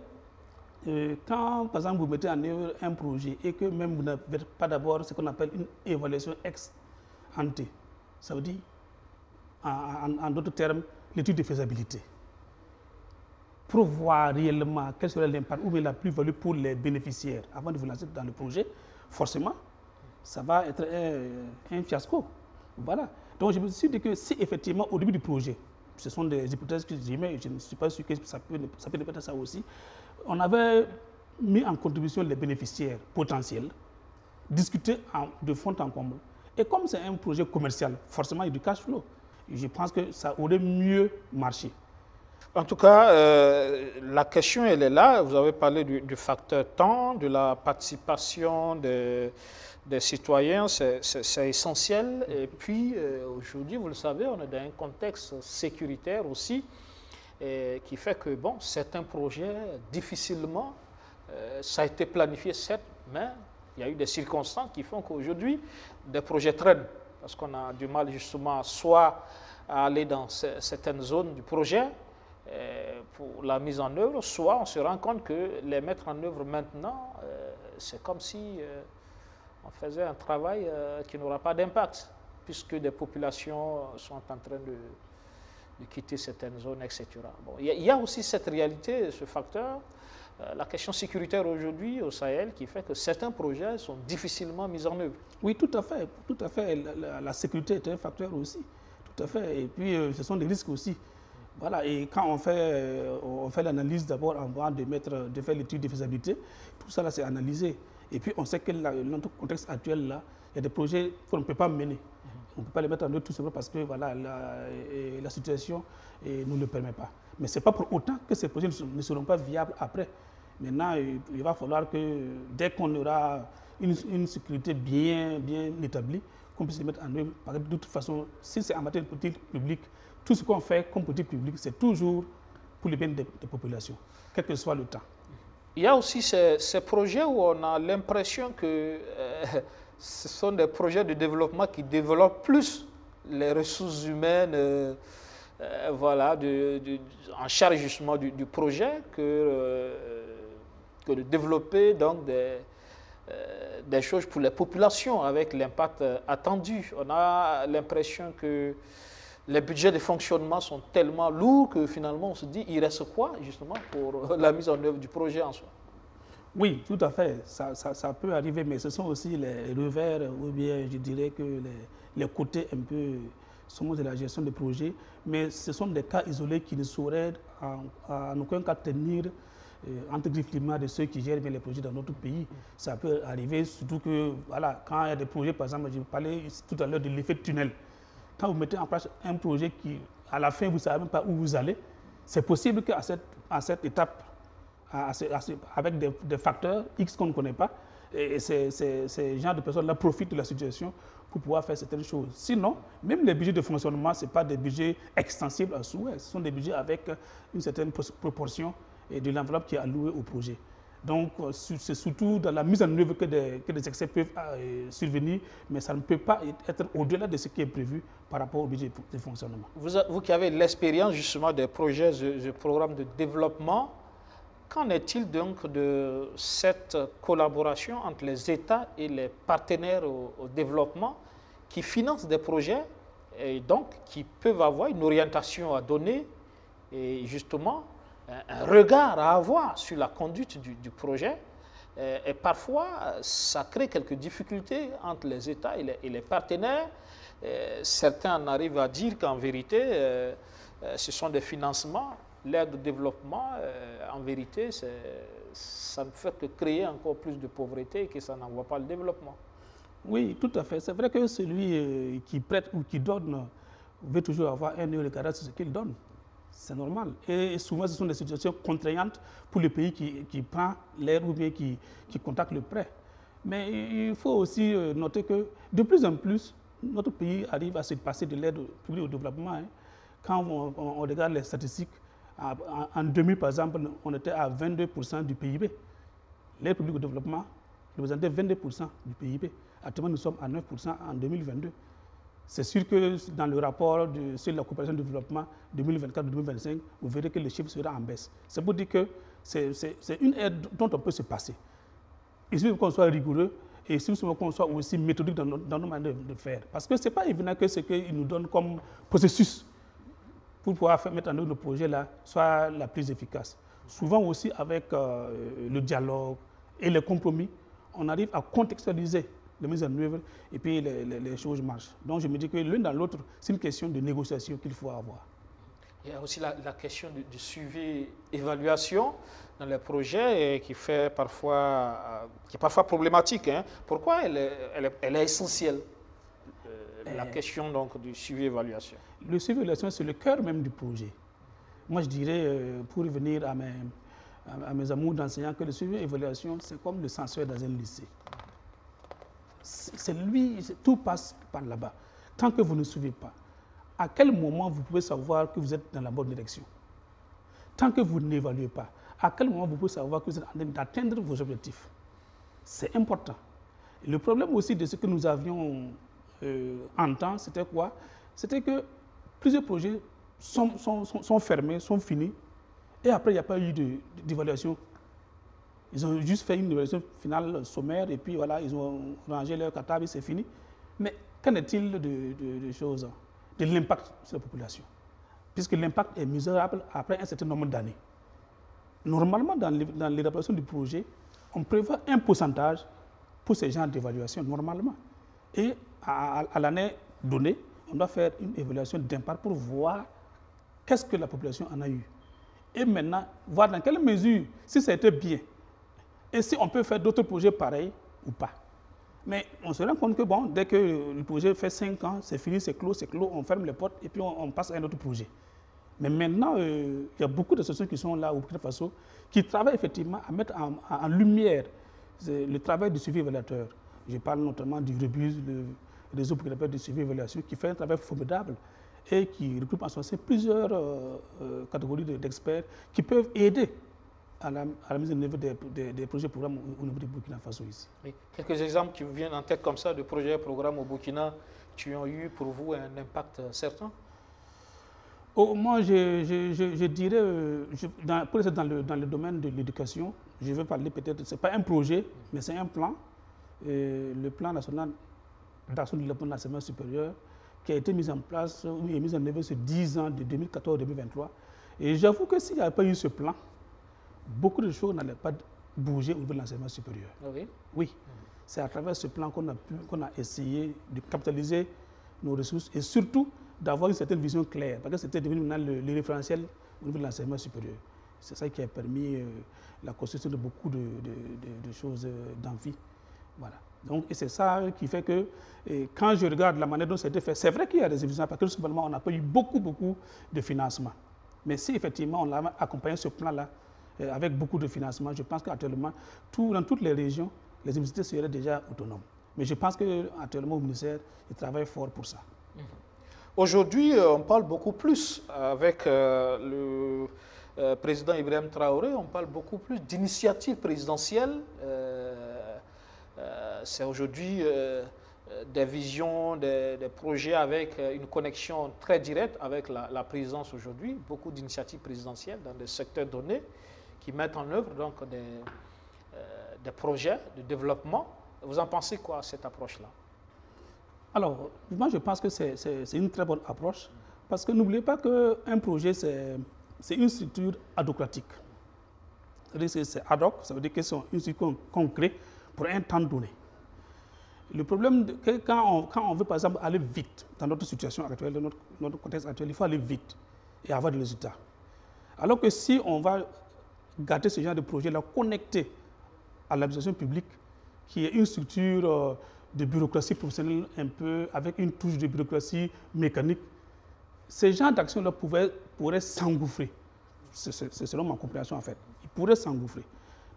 quand, par exemple, vous mettez en œuvre un projet et que même vous n'avez pas d'abord ce qu'on appelle une évaluation ex ante, ça veut dire, en d'autres termes, l'étude de faisabilité. Pour voir réellement quel serait l'impact ou bien la plus-value pour les bénéficiaires avant de vous lancer dans le projet, forcément, ça va être un fiasco. Voilà. Donc, je me suis dit que si effectivement, au début du projet, ce sont des hypothèses que j'ai, mais je ne suis pas sûr que ça peut ne pas être ça aussi, on avait mis en contribution les bénéficiaires potentiels, discuté de fond en comble. Et comme c'est un projet commercial, forcément, il y a du cash flow. Je pense que ça aurait mieux marché. En tout cas, la question, elle est là. Vous avez parlé du facteur temps, de la participation des citoyens, c'est essentiel. Et puis, aujourd'hui, vous le savez, on est dans un contexte sécuritaire aussi, qui fait que, bon, certains projets, difficilement, ça a été planifié, certes, mais il y a eu des circonstances qui font qu'aujourd'hui, des projets traînent. Parce qu'on a du mal, justement, soit à aller dans certaines zones du projet, pour la mise en œuvre, soit on se rend compte que les mettre en œuvre maintenant, c'est comme si on faisait un travail qui n'aura pas d'impact, puisque des populations sont en train de quitter certaines zones, etc. Bon, il y a aussi cette réalité, ce facteur, la question sécuritaire aujourd'hui au Sahel, qui fait que certains projets sont difficilement mis en œuvre. Oui, tout à fait. Tout à fait. La sécurité est un facteur aussi. Tout à fait. Et puis, ce sont des risques aussi. Voilà, et quand on fait l'analyse d'abord avant de faire l'étude de faisabilité, tout ça là c'est analysé. Et puis on sait que dans notre contexte actuel là, il y a des projets qu'on ne peut pas mener. On ne peut pas les mettre en œuvre tout simplement parce que voilà, la situation ne nous le permet pas. Mais ce n'est pas pour autant que ces projets ne seront pas viables après. Maintenant, il va falloir que dès qu'on aura une sécurité bien établie, qu'on puisse les mettre en œuvre. De toute façon, si c'est en matière de politique publique tout ce qu'on fait comme politique publique, c'est toujours pour le bien des populations, quel que soit le temps. Il y a aussi ces projets où on a l'impression que ce sont des projets de développement qui développent plus les ressources humaines voilà, en charge justement du projet que de développer donc des choses pour les populations avec l'impact attendu. On a l'impression que les budgets de fonctionnement sont tellement lourds que finalement on se dit, il reste quoi justement pour la mise en œuvre du projet en soi? Oui, tout à fait, ça peut arriver, mais ce sont aussi les revers, ou bien je dirais que les côtés un peu sombres de la gestion des projets, mais ce sont des cas isolés qui ne sauraient en aucun cas tenir entre griffes limaces de ceux qui gèrent bien les projets dans notre pays. Ça peut arriver, surtout que voilà, quand il y a des projets, par exemple, je parlais tout à l'heure de l'effet tunnel. Quand vous mettez en place un projet qui, à la fin, vous ne savez même pas où vous allez, c'est possible qu'à cette étape, avec des facteurs X qu'on ne connaît pas, et ces genres de personnes-là profitent de la situation pour pouvoir faire certaines choses. Sinon, même les budgets de fonctionnement, ce n'est pas des budgets extensibles à souhait, ce sont des budgets avec une certaine proportion de l'enveloppe qui est allouée au projet. Donc, c'est surtout dans la mise en œuvre que des excès peuvent survenir, mais ça ne peut pas être au-delà de ce qui est prévu par rapport au budget de fonctionnement. Vous qui avez l'expérience justement des projets, des programmes de développement, qu'en est-il donc de cette collaboration entre les États et les partenaires au développement qui financent des projets et donc qui peuvent avoir une orientation à donner et justement un regard à avoir sur la conduite du projet et parfois ça crée quelques difficultés entre les États et les partenaires. Certains en arrivent à dire qu'en vérité ce sont des financements. L'aide au développement, en vérité, ça ne fait que créer encore plus de pauvreté et que ça n'envoie pas le développement. Oui, tout à fait. C'est vrai que celui qui prête ou qui donne veut toujours avoir un œil regardant sur ce qu'il donne. C'est normal. Et souvent, ce sont des situations contraignantes pour le pays qui prend l'aide ou bien qui contacte le prêt. Mais il faut aussi noter que de plus en plus, notre pays arrive à se passer de l'aide publique au développement. Hein. Quand on regarde les statistiques, en 2000, par exemple, on était à 22% du PIB. L'aide publique au développement représentait 22% du PIB. Actuellement, nous sommes à 9% en 2022. C'est sûr que dans le rapport sur la coopération de développement 2024-2025, vous verrez que le chiffre sera en baisse. C'est pour dire que c'est une aide dont on peut se passer. Il suffit qu'on soit rigoureux et il suffit qu'on soit aussi méthodique dans nos manières de faire. Parce que ce n'est pas évident que ce qu'ils nous donnent comme processus pour pouvoir mettre en œuvre le projet là soit la plus efficace. Souvent aussi avec le dialogue et les compromis, on arrive à contextualiser les mises en œuvre et puis les choses marchent. Donc je me dis que l'un dans l'autre, c'est une question de négociation qu'il faut avoir. Il y a aussi la question du suivi, évaluation dans les projets qui est parfois problématique. Hein. Pourquoi elle est essentielle la question donc du suivi-évaluation? Le suivi-évaluation, c'est le cœur même du projet. Moi, je dirais, pour revenir à mes amours d'enseignants, que le suivi-évaluation, c'est comme le censeur dans un lycée. Tout passe par là-bas. Tant que vous ne suivez pas, à quel moment vous pouvez savoir que vous êtes dans la bonne direction? Tant que vous n'évaluez pas, à quel moment vous pouvez savoir que vous êtes en train d'atteindre vos objectifs? C'est important. Et le problème aussi de ce que nous avions en temps, c'était quoi? C'était que plusieurs projets sont fermés, sont finis, et après, il n'y a pas eu d'évaluation. Ils ont juste fait une évaluation finale sommaire, et puis voilà, ils ont rangé leur cartable, c'est fini. Mais qu'en est-il de choses, de l'impact sur la population? Puisque l'impact est mesurable après un certain nombre d'années. Normalement, dans l'évaluation du projet, on prévoit un pourcentage pour ces genres d'évaluation, normalement. Et à l'année donnée, on doit faire une évaluation d'impact pour voir qu'est-ce que la population en a eu. Et maintenant, voir dans quelle mesure, si ça a été bien, et si on peut faire d'autres projets pareils ou pas. Mais on se rend compte que bon, dès que le projet fait 5 ans, c'est fini, c'est clos, on ferme les portes et puis on passe à un autre projet. Mais maintenant, il y a beaucoup d'associations qui sont là au Burkina Faso qui travaillent effectivement à mettre en lumière le travail du suivi évaluateur. Je parle notamment du REBUS, le réseau burkinabé de suivi et évaluation, qui fait un travail formidable. et qui regroupe en son sein plusieurs catégories d'experts qui peuvent aider à la mise en œuvre des projets et programmes au niveau du Burkina Faso ici. Oui. Quelques exemples qui vous viennent en tête comme ça de projets et programmes au Burkina qui ont eu pour vous un impact certain? Oh, moi, je dirais, pour être dans le domaine de l'éducation, je vais parler peut-être, ce n'est pas un projet, mais c'est un plan, le plan national d'action de développement de l'enseignement supérieur, qui a été mis en place, ou mis en œuvre sur 10 ans, de 2014-2023. Et j'avoue que s'il n'y avait pas eu ce plan, beaucoup de choses n'allaient pas bouger au niveau de l'enseignement supérieur. Oui. Oui. C'est à travers ce plan qu'on a essayé de capitaliser nos ressources et surtout d'avoir une certaine vision claire, parce que c'était devenu maintenant le référentiel au niveau de l'enseignement supérieur. C'est ça qui a permis la construction de beaucoup de choses d'amphi. Voilà. Donc, et c'est ça qui fait que quand je regarde la manière dont ça a été fait, c'est vrai qu'il y a des investissements, parce que tout simplement, on n'a pas eu beaucoup de financement. Mais si effectivement on a accompagné ce plan-là avec beaucoup de financement, je pense qu'actuellement, dans toutes les régions, les universités seraient déjà autonomes. Mais je pense qu'actuellement, au ministère, ils travaillent fort pour ça. Aujourd'hui, on parle beaucoup plus avec le président Ibrahim Traoré, on parle beaucoup plus d'initiatives présidentielles. C'est aujourd'hui des visions, des projets avec une connexion très directe avec la présidence aujourd'hui. Beaucoup d'initiatives présidentielles dans des secteurs donnés qui mettent en œuvre donc des projets de développement. Vous en pensez quoi, cette approche-là? Alors, moi, je pense que c'est une très bonne approche, parce que n'oubliez pas qu'un projet, c'est une structure adhocratique. C'est-à-dire que c'est ad hoc, ça veut dire que c'est une structure qu'on crée pour un temps donné. Le problème, quand on veut, par exemple, aller vite dans notre situation actuelle, dans notre contexte actuel, il faut aller vite et avoir des résultats. Alors que si on va garder ce genre de projet-là connecté à l'administration publique, qui est une structure de bureaucratie professionnelle un peu, avec une touche de bureaucratie mécanique, ces genres d'actions-là pourraient s'engouffrer. C'est selon ma compréhension en fait. Ils pourraient s'engouffrer.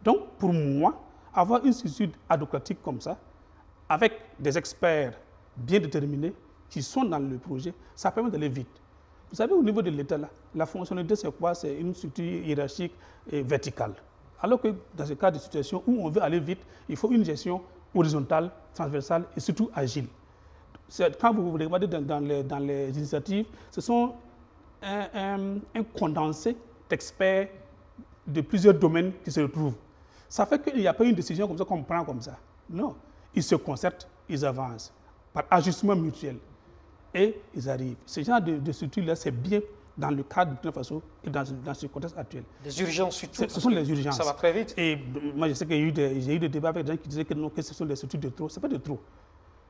Donc pour moi, avoir une structure adhocratique comme ça, avec des experts bien déterminés qui sont dans le projet, ça permet d'aller vite. Vous savez, au niveau de l'État, la fonctionnalité, c'est quoi? C'est une structure hiérarchique et verticale. Alors que dans ce cas de situation où on veut aller vite, il faut une gestion horizontale, transversale et surtout agile. Quand vous regardez dans les initiatives, ce sont un condensé d'experts de plusieurs domaines qui se retrouvent. Ça fait qu'il n'y a pas une décision comme ça qu'on prend comme ça. Non, ils se concertent, ils avancent par ajustement mutuel et ils arrivent. Ce genre de structure-là, c'est bien dans le cadre du Burkina Faso et dans ce contexte actuel. Des urgences surtout. Ce sont les urgences. Ça va très vite. Et moi, je sais qu'il y a eu des débats avec des gens qui disaient que non, que ce sont des structures de trop. Ce n'est pas de trop.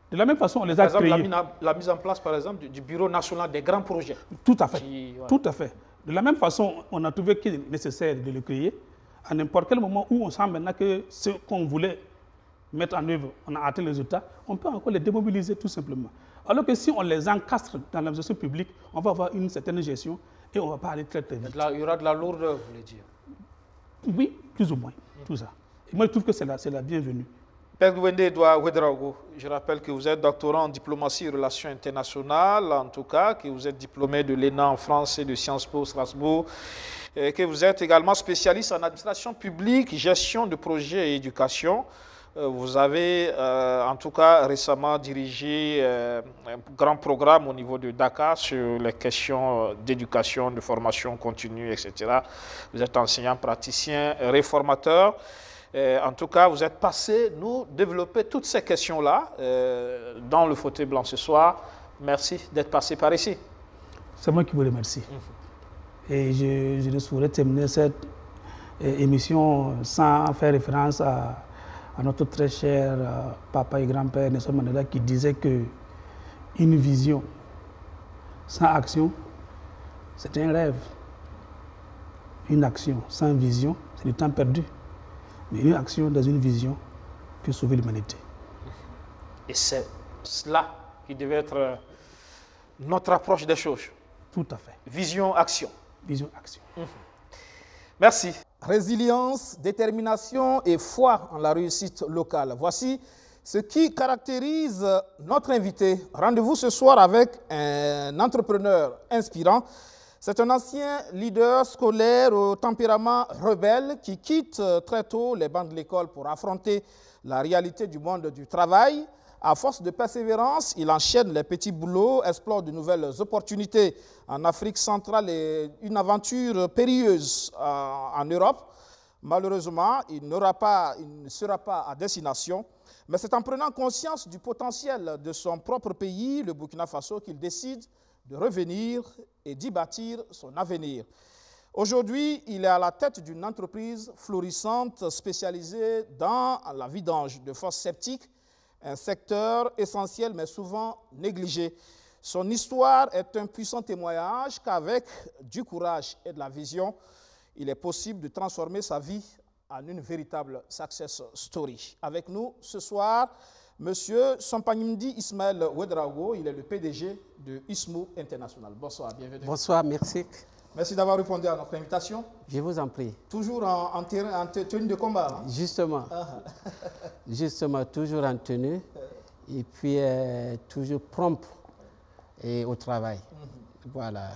De la même façon, on les a créés. Par exemple, la mise en place, par exemple, du Bureau national des grands projets. Tout à fait. Tout à fait. De la même façon, on a trouvé qu'il est nécessaire de le créer à n'importe quel moment où on sent maintenant que ce qu'on voulait mettre en œuvre, on a atteint les résultats, on peut encore les démobiliser tout simplement. Alors que si on les encastre dans l'administration publique, on va avoir une certaine gestion et on ne va pas aller très vite. Il y aura de la lourdeur, vous voulez dire? Oui, plus ou moins, tout ça. Et moi, je trouve que c'est la bienvenue. Père Gouwende Edouard Ouedraogo, je rappelle que vous êtes doctorant en diplomatie et relations internationales, en tout cas, que vous êtes diplômé de l'ENA en France et de Sciences Po Strasbourg, et que vous êtes également spécialiste en administration publique, gestion de projets et éducation. Vous avez en tout cas récemment dirigé un grand programme au niveau de Dakar sur les questions d'éducation, de formation continue, etc. Vous êtes enseignant, praticien, réformateur. En tout cas, vous êtes passé nous développer toutes ces questions-là dans le fauteuil blanc ce soir. Merci d'être passé par ici. C'est moi qui vous remercie. Et je ne saurais terminer cette émission sans faire référence à notre très cher papa et grand-père Nelson Mandela qui disait qu'une vision sans action, c'est un rêve. Une action sans vision, c'est du temps perdu. Mais une action dans une vision peut sauver l'humanité. Et c'est cela qui devait être notre approche des choses. Tout à fait. Vision, action. Vision, action. Merci. Résilience, détermination et foi en la réussite locale. Voici Ce qui caractérise notre invité. Rendez-vous ce soir avec un entrepreneur inspirant. C'est un ancien leader scolaire au tempérament rebelle qui quitte très tôt les bancs de l'école pour affronter la réalité du monde du travail. À force de persévérance, il enchaîne les petits boulots, explore de nouvelles opportunités en Afrique centrale et une aventure périlleuse en Europe. Malheureusement, il ne sera pas à destination. Mais c'est en prenant conscience du potentiel de son propre pays, le Burkina Faso, qu'il décide de revenir et d'y bâtir son avenir. Aujourd'hui, il est à la tête d'une entreprise florissante spécialisée dans la vidange de fosses septiques, un secteur essentiel mais souvent négligé. Son histoire est un puissant témoignage qu'avec du courage et de la vision, il est possible de transformer sa vie en une véritable success story. Avec nous ce soir, M. Sompagnemdi Ismaël Ouedraogo, il est le PDG de ISMU International. Bonsoir, bienvenue. Bonsoir, merci. Merci d'avoir répondu à notre invitation. Je vous en prie. Toujours en tenue de combat. Hein? Justement. Justement, toujours en tenue. Et puis, toujours prompt et au travail. Voilà.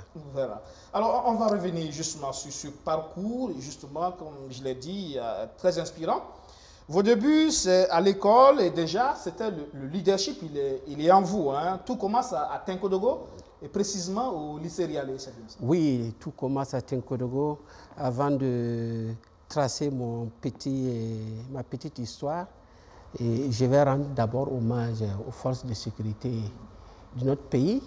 Alors, on va revenir justement sur ce parcours, justement, comme je l'ai dit, très inspirant. Vos débuts, c'est à l'école et déjà, c'était le leadership, il est en vous. Hein. Tout commence à Tinkodogo et précisément au lycée Rialé, c'est bien ça? Oui, tout commence à Tinkodogo. Avant de tracer ma petite histoire, et je vais rendre d'abord hommage aux forces de sécurité de notre pays.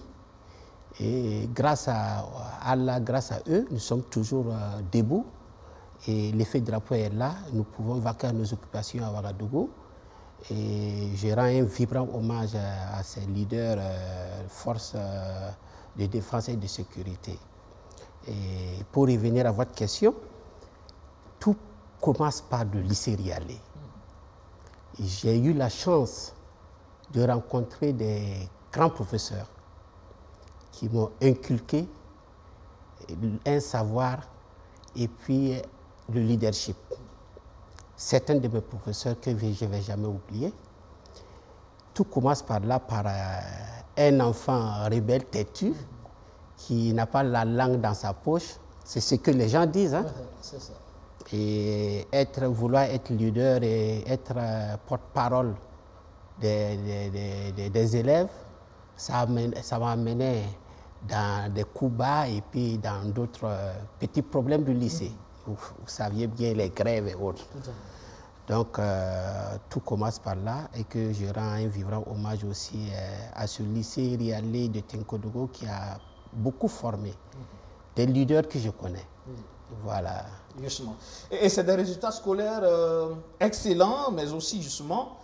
Et grâce à Allah, grâce à eux, nous sommes toujours debout. Et l'effet drapeau est là. Nous pouvons vaquer à nos occupations à Ouagadougou. Et je rends un vibrant hommage à ces leaders forces de défense et de sécurité. Et pour revenir à votre question, tout commence par le lycée Rialé. J'ai eu la chance de rencontrer des grands professeurs qui m'ont inculqué un savoir et puis le leadership. Certains de mes professeurs que je ne vais jamais oublier. Tout commence par là, par un enfant rebelle têtu qui n'a pas la langue dans sa poche. C'est ce que les gens disent. Hein? C'est ça. Et vouloir être leader et être porte-parole des élèves, ça m'a amené dans des coups bas et puis dans d'autres petits problèmes du lycée. Vous saviez bien les grèves et autres. Donc, tout commence par là et que je rends un vibrant hommage aussi à ce lycée Rialé de Tinkodogo qui a beaucoup formé des leaders que je connais. Voilà. Justement. Et c'est des résultats scolaires excellents, mais aussi justement,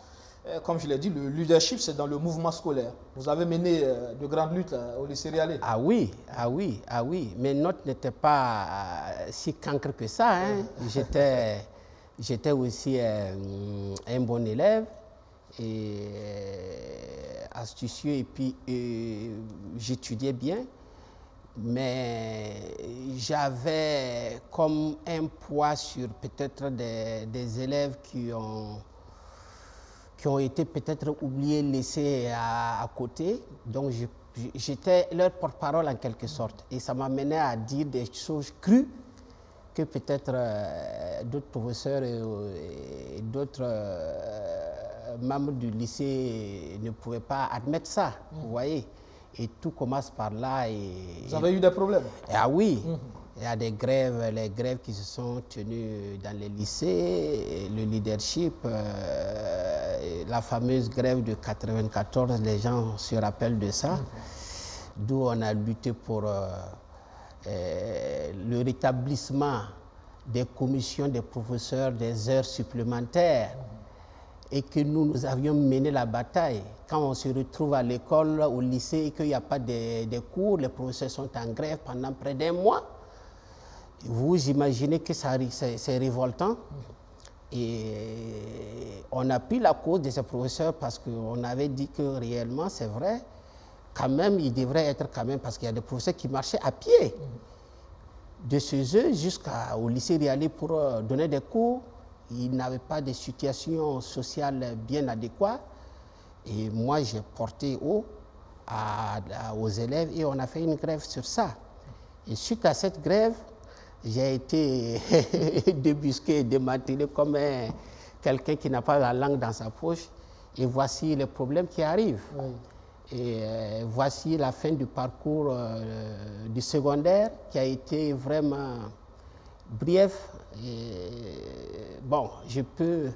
comme je l'ai dit, le leadership, c'est dans le mouvement scolaire. Vous avez mené de grandes luttes au lycée Rialé. Ah oui, ah oui, ah oui. Mes notes n'étaient pas si cancres que ça. Hein. J'étais aussi un bon élève et astucieux et puis j'étudiais bien. Mais j'avais comme un poids sur peut-être des élèves qui ont été peut-être oubliés, laissés à côté. Donc j'étais leur porte-parole en quelque sorte. Et ça m'amenait à dire des choses crues que peut-être d'autres professeurs et d'autres membres du lycée ne pouvaient pas admettre ça, vous voyez. Et tout commence par là. Vous avez eu des problèmes? Ah oui, il y a des grèves, les grèves qui se sont tenues dans les lycées, le leadership, la fameuse grève de 94, les gens se rappellent de ça, d'où on a lutté pour le rétablissement des commissions des professeurs, des heures supplémentaires, et que nous avions mené la bataille. Quand on se retrouve à l'école, au lycée, et qu'il n'y a pas de cours, les professeurs sont en grève pendant près d'un mois. Vous imaginez que c'est révoltant. Et on a pris la cause de ces professeurs parce qu'on avait dit que réellement, c'est vrai, quand même, ils devraient être quand même, parce qu'il y a des professeurs qui marchaient à pied de chez eux jusqu'au lycée Rialé pour donner des cours. Ils n'avaient pas de situation sociale bien adéquate. Et moi, j'ai porté haut aux élèves et on a fait une grève sur ça. Et suite à cette grève, j'ai été débusqué, démantelé comme quelqu'un qui n'a pas la langue dans sa poche. Et voici les problèmes qui arrivent. Oui. Et voici la fin du parcours du secondaire qui a été vraiment bref. Et, bon, je peux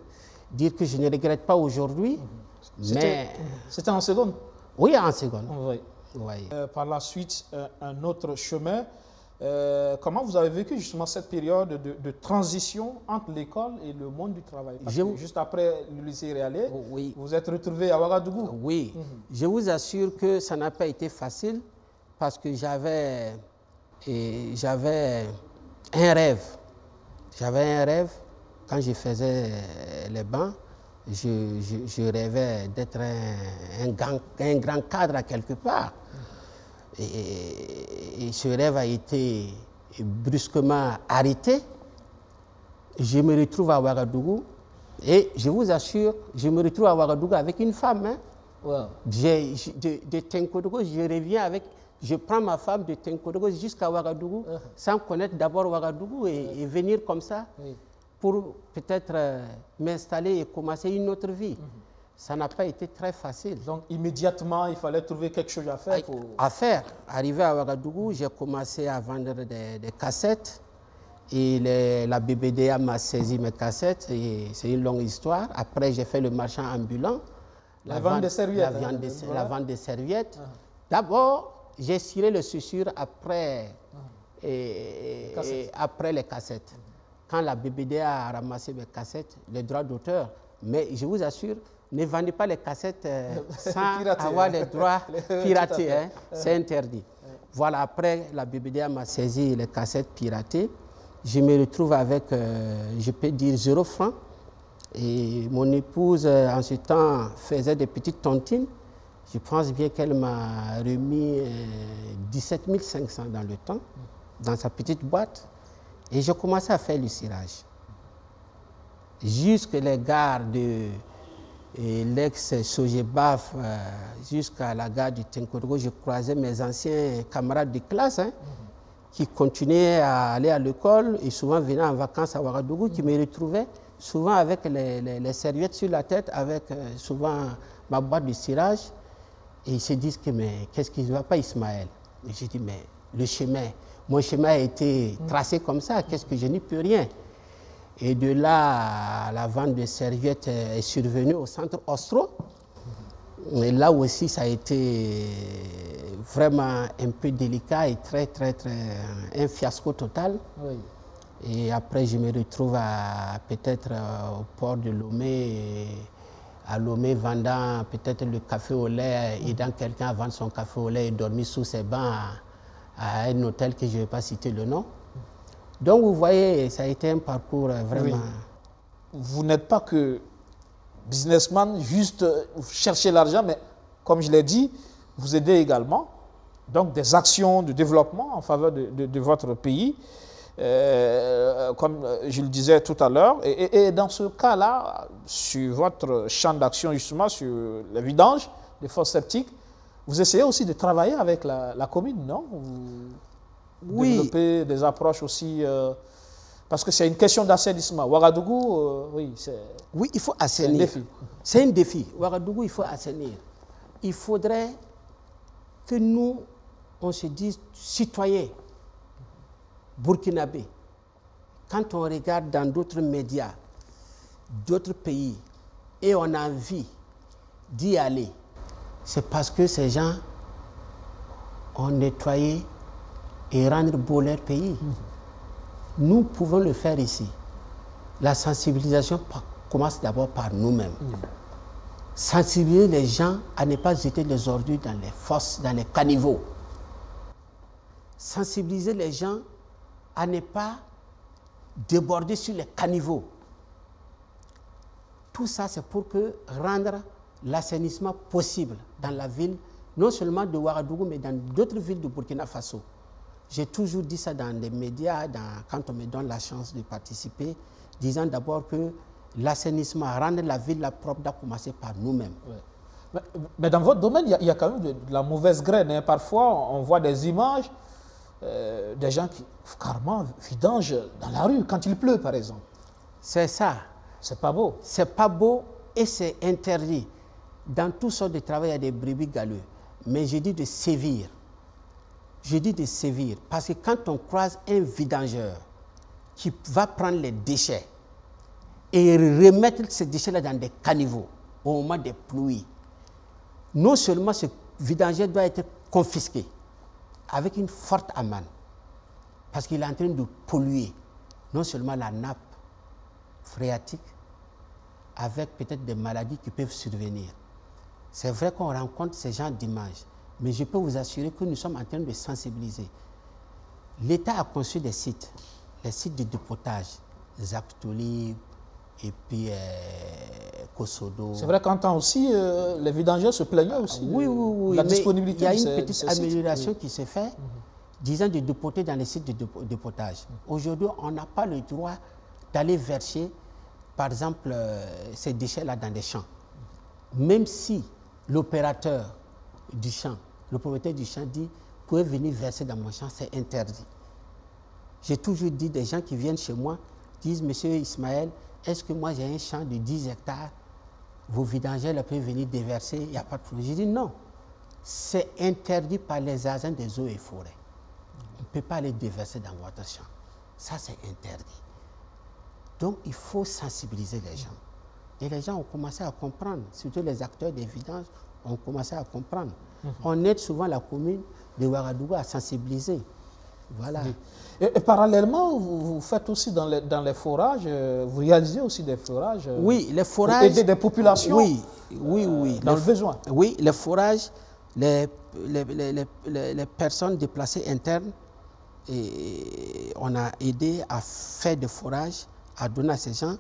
dire que je ne regrette pas aujourd'hui. Mais c'était en seconde? Oui, en seconde. Oui. Oui. Par la suite, un autre chemin. Comment vous avez vécu justement cette période de transition entre l'école et le monde du travail? Parce que juste après le lycée Réalais, oui, vous êtes retrouvé à Ouagadougou. Oui, je vous assure que ça n'a pas été facile parce que j'avais un rêve. J'avais un rêve quand je faisais les bancs. Je rêvais d'être un grand cadre à quelque part. Et ce rêve a été brusquement arrêté. Je me retrouve à Ouagadougou et je vous assure, je me retrouve à Ouagadougou avec une femme. Hein. Wow. De Tenkodogo, je prends ma femme de Tenkodogo jusqu'à Ouagadougou sans connaître d'abord Ouagadougou et venir comme ça pour peut-être m'installer et commencer une autre vie. Ça n'a pas été très facile. Donc immédiatement, il fallait trouver quelque chose à faire pour... À faire. Arrivé à Ouagadougou, j'ai commencé à vendre des cassettes. Et la BBDA m'a saisi mes cassettes. C'est une longue histoire. Après, j'ai fait le marchand ambulant. La vente des serviettes. La vente des serviettes. D'abord, j'ai ciré le sucre après, après les cassettes. Quand la BBDA a ramassé mes cassettes, les droits d'auteur, mais je vous assure, ne vendez pas les cassettes sans avoir les droits piratés. Hein. C'est interdit. Voilà, après, la BBDA m'a saisi les cassettes piratées. Je me retrouve avec, je peux dire, 0 francs. Et mon épouse, en ce temps, faisait des petites tontines. Je pense bien qu'elle m'a remis 17 500 dans le temps, dans sa petite boîte. Et j'ai commencé à faire le cirage. Jusque les gares de l'ex-Sogébaf, jusqu'à la gare du Tenkodogo, je croisais mes anciens camarades de classe qui continuaient à aller à l'école et souvent venaient en vacances à Ouagadougou, qui me retrouvaient souvent avec les serviettes sur la tête, avec souvent ma boîte de cirage. Et ils se disent que mais qu'est-ce qui ne va pas, Ismaël? Et j'ai dit mais le chemin, mon chemin a été tracé comme ça, qu'est-ce que je n'y peux rien. Et de là, la vente de serviettes est survenue au centre Ostro. Et là aussi, ça a été vraiment un peu délicat et un fiasco total. Oui. Et après, je me retrouve peut-être au port de Lomé, à Lomé, vendant peut-être le café au lait, aidant quelqu'un à vendre son café au lait et dormir sous ses bancs à un hôtel que je ne vais pas citer le nom. Donc, vous voyez, ça a été un parcours vraiment... Oui. Vous n'êtes pas que businessman, juste chercher l'argent, mais comme je l'ai dit, vous aidez également donc des actions de développement en faveur de votre pays, comme je le disais tout à l'heure. Et dans ce cas-là, sur votre champ d'action, justement, sur les vidanges, les fosses septiques, vous essayez aussi de travailler avec la commune, non? Oui. Développer des approches aussi, parce que c'est une question d'assainissement. Ouagadougou, oui, c'est... Oui, il faut assainir. C'est un défi. Ouagadougou, il faut assainir. Il faudrait que nous, on se dise citoyens burkinabés. Quand on regarde dans d'autres médias, d'autres pays, et on a envie d'y aller, c'est parce que ces gens ont nettoyé et rendre beau leur pays. Nous pouvons le faire ici. La sensibilisation commence d'abord par nous-mêmes. Sensibiliser les gens à ne pas jeter les ordures dans les fosses, dans les caniveaux. Sensibiliser les gens à ne pas déborder sur les caniveaux. Tout ça, c'est pour rendre l'assainissement possible dans la ville, non seulement de Ouagadougou, mais dans d'autres villes de Burkina Faso. J'ai toujours dit ça dans les médias, quand on me donne la chance de participer, disant d'abord que l'assainissement, rendre la ville la propre, doit commencer par nous-mêmes. Ouais. Mais dans votre domaine, il y a quand même de la mauvaise graine. Hein. Parfois, on voit des images des gens qui carrément vidangent dans la rue quand il pleut, par exemple. C'est ça. C'est pas beau. C'est pas beau et c'est interdit. Dans toutes sortes de travail, il y a des brebis galeux. Mais je dis de sévir. Je dis de sévir. Parce que quand on croise un vidangeur qui va prendre les déchets et remettre ces déchets-là dans des caniveaux au moment des pluies, non seulement ce vidangeur doit être confisqué avec une forte amende, parce qu'il est en train de polluer non seulement la nappe phréatique, avec peut-être des maladies qui peuvent survenir. C'est vrai qu'on rencontre ces genres d'images, mais je peux vous assurer que nous sommes en train de sensibiliser. L'État a conçu des sites, les sites de dépotage, Zaptolib et puis Kosodo. C'est vrai qu'en temps aussi, les vidangeurs se plaignaient aussi oui, la disponibilité. Il y a une petite amélioration qui s'est faite, disant de dépoter dans les sites de dépotage. Aujourd'hui, on n'a pas le droit d'aller verser, par exemple, ces déchets-là dans des champs. Même si l'opérateur du champ, le propriétaire du champ dit, vous pouvez venir verser dans mon champ, c'est interdit. J'ai toujours dit, des gens qui viennent chez moi disent, monsieur Ismaël, est-ce que moi j'ai un champ de 10 hectares, vos vidangeurs peuvent venir déverser, il n'y a pas de problème. J'ai dit non, c'est interdit par les agents des eaux et forêts. On ne peut pas aller déverser dans votre champ. Ça, c'est interdit. Donc, il faut sensibiliser les gens. Et les gens ont commencé à comprendre, surtout les acteurs des vidanges ont commencé à comprendre. On aide souvent la commune de Ouagadougou à sensibiliser. Voilà. Oui. Et parallèlement, vous faites aussi dans les forages, vous réalisez aussi des forages. Oui, les forages. Pour aider des populations. Oui. Dans le besoin. Oui, les forages, les personnes déplacées internes, et on a aidé à faire des forages, à donner à ces gens.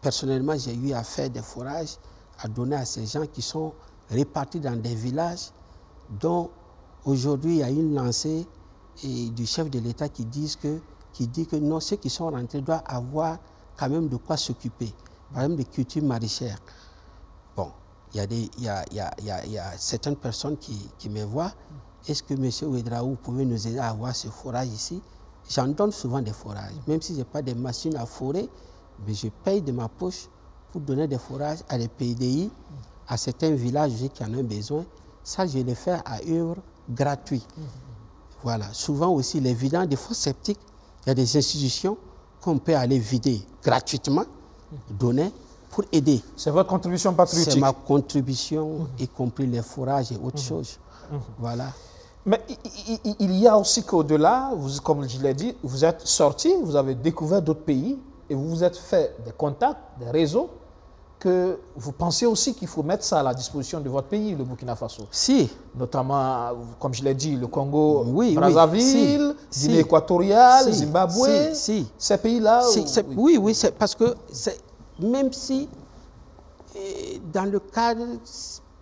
Personnellement, j'ai eu à faire des forages, à donner à ces gens qui sont répartis dans des villages dont aujourd'hui il y a une lancée du chef de l'État qui dit que non, ceux qui sont rentrés doivent avoir quand même de quoi s'occuper, par exemple des cultures maraîchères. Bon, il y a certaines personnes qui me voient. Est-ce que M. Ouedraogo pouvait nous aider à avoir ce forage ici? J'en donne souvent des forages, même si je n'ai pas de machines à forer, mais je paye de ma poche pour donner des forages à des PDI, à certains villages qui en ont besoin. Ça, je le fais à œuvre gratuite. Voilà. Souvent aussi, les vidants des fosses septiques, il y a des institutions qu'on peut aller vider gratuitement, donner pour aider. C'est votre contribution patriotique? C'est ma contribution, y compris les forages et autres choses. Voilà. Mais il y a aussi qu'au-delà, comme je l'ai dit, vous êtes sorti, vous avez découvert d'autres pays et vous vous êtes fait des contacts, des réseaux, que vous pensez aussi qu'il faut mettre ça à la disposition de votre pays, le Burkina Faso. Si. Notamment, comme je l'ai dit, le Congo, oui, Brazzaville, Guinée équatoriale, Zimbabwe, ces pays-là. Oui, c'est parce que même si dans le cadre,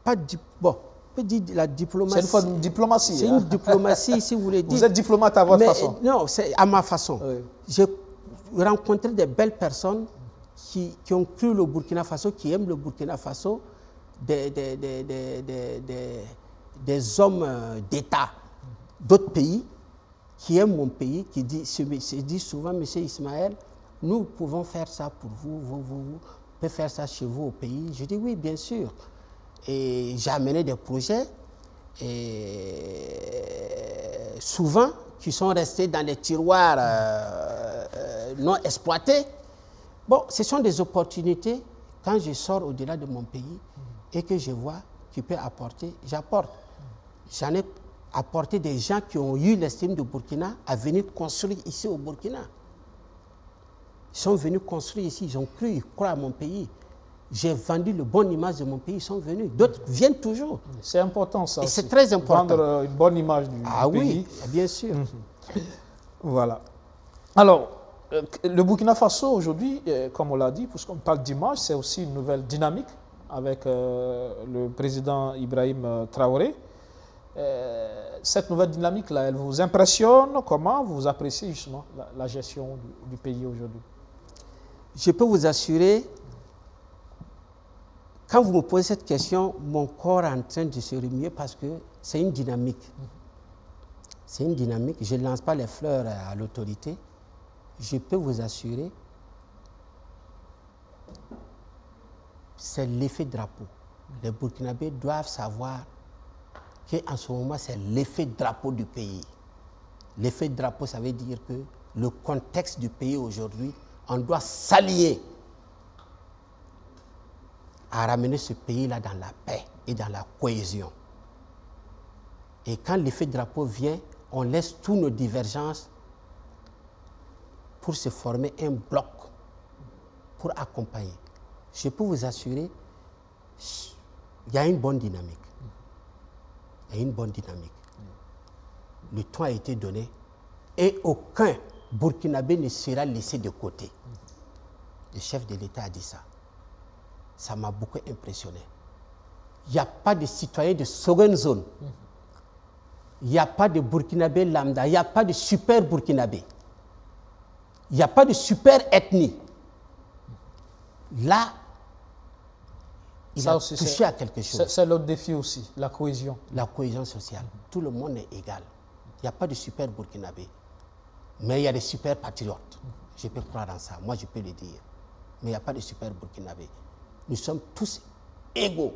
pas du... Bon, on peut dire la diplomatie. C'est une forme de diplomatie. C'est une diplomatie, si vous voulez dire. Vous êtes diplomate à votre façon. Non, c'est à ma façon. Oui. J'ai rencontré des belles personnes qui ont cru le Burkina Faso, qui aiment le Burkina Faso, des hommes d'État d'autres pays qui aiment mon pays, qui se disent souvent, monsieur Ismaël, nous pouvons faire ça pour vous, vous pouvez faire ça chez vous au pays. Je dis oui, bien sûr. Et j'ai amené des projets, et souvent, qui sont restés dans les tiroirs non exploités. Bon, ce sont des opportunités. Quand je sors au-delà de mon pays et que je vois qui peut apporter, j'apporte. J'en ai apporté des gens qui ont eu l'estime du Burkina à venir construire ici au Burkina. Ils sont venus construire ici, ils ont cru, ils croient à mon pays. J'ai vendu le bonne image de mon pays, ils sont venus. D'autres viennent toujours. C'est important ça. Et c'est très important. Vendre une bonne image du pays. Ah oui, bien sûr. Voilà. Alors, le Burkina Faso aujourd'hui, comme on l'a dit, puisqu'on parle d'image, c'est aussi une nouvelle dynamique avec le président Ibrahim Traoré. Cette nouvelle dynamique-là, elle vous impressionne? Comment vous appréciez justement la gestion du pays aujourd'hui? Je peux vous assurer quand vous me posez cette question, mon corps est en train de se remuer parce que c'est une dynamique. C'est une dynamique. Je ne lance pas les fleurs à l'autorité. Je peux vous assurer, c'est l'effet drapeau. Les Burkinabés doivent savoir qu'en ce moment, c'est l'effet drapeau du pays. L'effet drapeau, ça veut dire que le contexte du pays aujourd'hui, on doit s'allier à ramener ce pays-là dans la paix et dans la cohésion. Et quand l'effet drapeau vient, on laisse toutes nos divergences pour se former un bloc, pour accompagner. Je peux vous assurer, il y a une bonne dynamique. Il y a une bonne dynamique. Le temps a été donné et aucun Burkinabé ne sera laissé de côté. Le chef de l'État a dit ça. Ça m'a beaucoup impressionné. Il n'y a pas de citoyens de seconde zone. Il n'y a pas de Burkinabé lambda. Il n'y a pas de super Burkinabé. Il n'y a pas de super ethnie. Là, il a touché à quelque chose. C'est l'autre défi aussi, la cohésion. La cohésion sociale. Tout le monde est égal. Il n'y a pas de super Burkinabé. Mais il y a des super patriotes. Je peux croire en ça. Moi, je peux le dire. Mais il n'y a pas de super Burkinabé. Nous sommes tous égaux.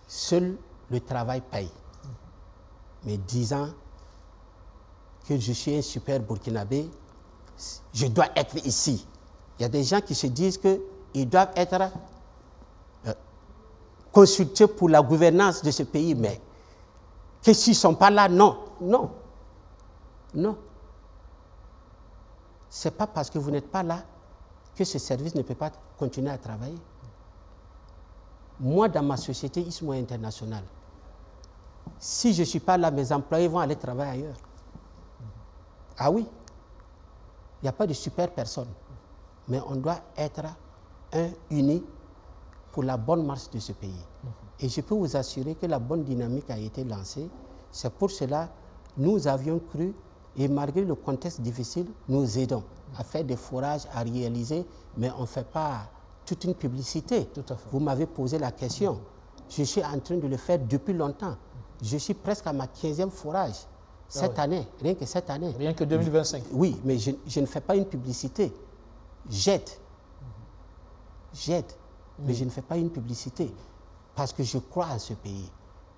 Seul le travail paye. Mais disant que je suis un super Burkinabé, je dois être ici. Il y a des gens qui se disent qu'ils doivent être consultés pour la gouvernance de ce pays, mais que s'ils ne sont pas là, non, non, non. Ce n'est pas parce que vous n'êtes pas là que ce service ne peut pas continuer à travailler. Moi, dans ma société ISMO internationale, si je ne suis pas là, mes employés vont aller travailler ailleurs. Ah oui, il n'y a pas de super personne, mais on doit être unis pour la bonne marche de ce pays. Et je peux vous assurer que la bonne dynamique a été lancée. C'est pour cela que nous avions cru, et malgré le contexte difficile, nous aidons à faire des forages, à réaliser, mais on ne fait pas toute une publicité. Tout à fait. Vous m'avez posé la question. Je suis en train de le faire depuis longtemps. Je suis presque à ma 15e forage. Cette année, rien que cette année. Rien que 2025. Oui, mais je ne fais pas une publicité. J'aide. J'aide. Mais je ne fais pas une publicité. Parce que je crois à ce pays.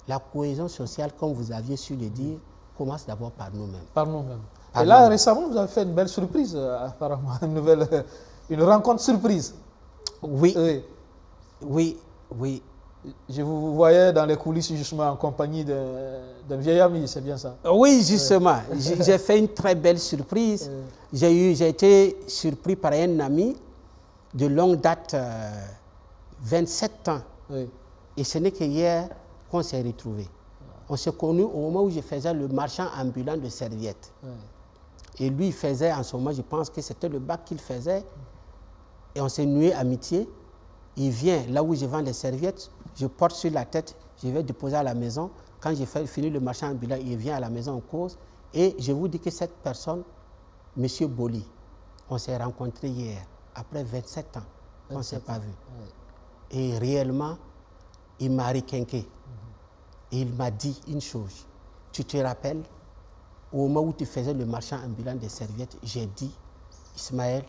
La cohésion sociale, comme vous aviez su le dire, commence d'abord par nous-mêmes. Par nous-mêmes. Et là, récemment, vous avez fait une belle surprise, apparemment. Une rencontre surprise. Oui. Oui. Oui. Oui. Je vous voyais dans les coulisses justement en compagnie d'un vieil ami, c'est bien ça? Oui, justement. J'ai fait une très belle surprise. J'ai été surpris par un ami de longue date, 27 ans. Oui. Et ce n'est que hier qu'on s'est retrouvés. On s'est connus au moment où je faisais le marchand ambulant de serviettes. Oui. Et lui, il faisait, en ce moment, je pense que c'était le bac qu'il faisait. Et on s'est noué amitié. Il vient là où je vends les serviettes, je porte sur la tête, je vais déposer à la maison. Quand j'ai fini le marchand ambulant, il vient à la maison en cause. Et je vous dis que cette personne, M. Boli, on s'est rencontrés hier, après 27 ans, on ne s'est pas vu. Oui. Et réellement, il m'a requinqué. Et il m'a dit une chose. Tu te rappelles, au moment où tu faisais le marchand ambulant des serviettes, j'ai dit, Ismaël,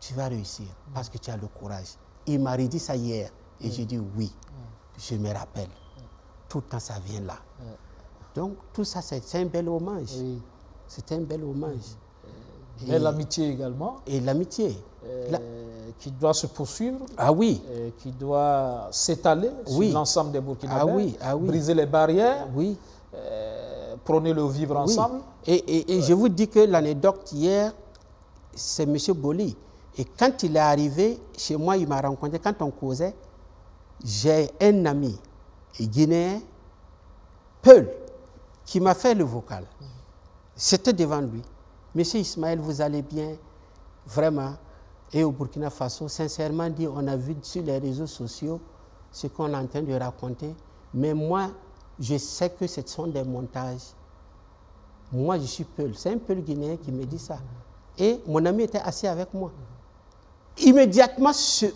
tu vas réussir parce que tu as le courage. Il m'a redit ça hier et j'ai dit oui, je me rappelle. Tout le temps, ça vient là. Donc, tout ça, c'est un bel hommage. Oui. C'est un bel hommage. Et l'amitié également. Et l'amitié. Qui doit se poursuivre. Ah oui. Qui doit s'étaler sur l'ensemble des Burkinabés. Ah oui, ah oui. Briser les barrières. Oui. Prôner le vivre ensemble. Et je vous dis que l'anecdote hier, c'est M. Boli. Et quand il est arrivé chez moi, il m'a rencontré. Quand on causait, j'ai un ami guinéen, Peul, qui m'a fait le vocal. C'était devant lui. Monsieur Ismaël, vous allez bien? Vraiment. Et au Burkina Faso, sincèrement dit, on a vu sur les réseaux sociaux ce qu'on est en train de raconter. Mais moi, je sais que ce sont des montages. Moi, je suis Peul. C'est un Peul guinéen qui me dit ça. Et mon ami était assis avec moi. Immédiatement,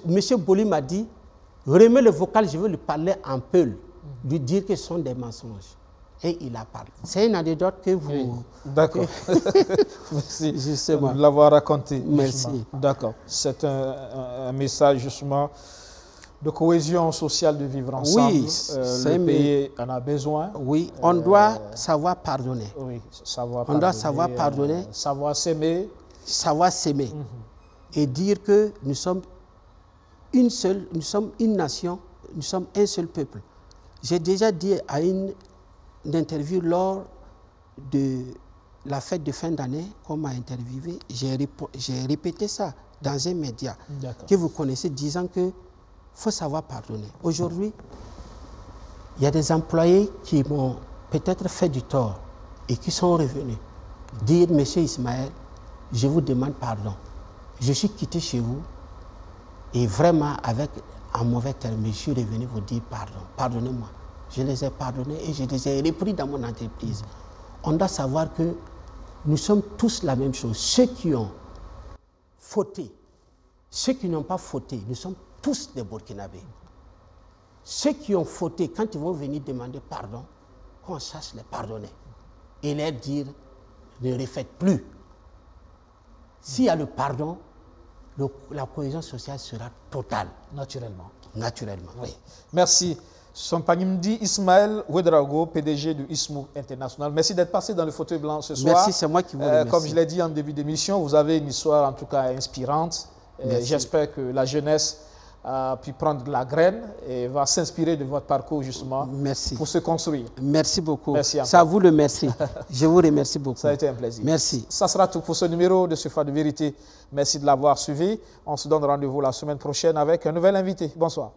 M. Boli m'a dit, remets le vocal, je veux lui parler en peul, lui dire que ce sont des mensonges. Et il a parlé. C'est une anecdote que vous... Oui. D'accord. Merci Justement. de l'avoir raconté. Merci. D'accord. C'est un message justement de cohésion sociale, de vivre ensemble. Oui, le pays en a besoin. Oui, on doit savoir pardonner. Oui, savoir On pardonner. doit savoir pardonner. Savoir s'aimer. Savoir s'aimer. Et dire que nous sommes une seule, nous sommes une nation, nous sommes un seul peuple. J'ai déjà dit à une interview lors de la fête de fin d'année qu'on m'a interviewé, j'ai répété ça dans un média que vous connaissez, disant que faut savoir pardonner. Aujourd'hui, il y a des employés qui m'ont peut-être fait du tort et qui sont revenus dire, Monsieur Ismaël, je vous demande pardon. Je suis quitté chez vous et vraiment avec un mauvais terme, je suis revenu vous dire pardon. Pardonnez-moi. Je les ai pardonnés et je les ai repris dans mon entreprise. On doit savoir que nous sommes tous la même chose. Ceux qui ont fauté, ceux qui n'ont pas fauté, nous sommes tous des Burkinabés. Ceux qui ont fauté, quand ils vont venir demander pardon, qu'on sache les pardonner et leur dire ne refaites plus. S'il y a le pardon, la cohésion sociale sera totale. Naturellement. Naturellement, oui. Merci. Sompagnemdi Ismaël Ouedraogo, PDG de ISMU International. Merci d'être passé dans le fauteuil blanc ce soir. Merci, c'est moi qui vous remercie. Comme je l'ai dit en début d'émission, vous avez une histoire en tout cas inspirante. J'espère que la jeunesse a pu prendre la graine et va s'inspirer de votre parcours justement pour se construire. Merci beaucoup. Merci c'est à vous le merci. Je vous remercie beaucoup. Ça a été un plaisir. Merci. Ça sera tout pour ce numéro de Surface de vérité. Merci de l'avoir suivi. On se donne rendez-vous la semaine prochaine avec un nouvel invité. Bonsoir.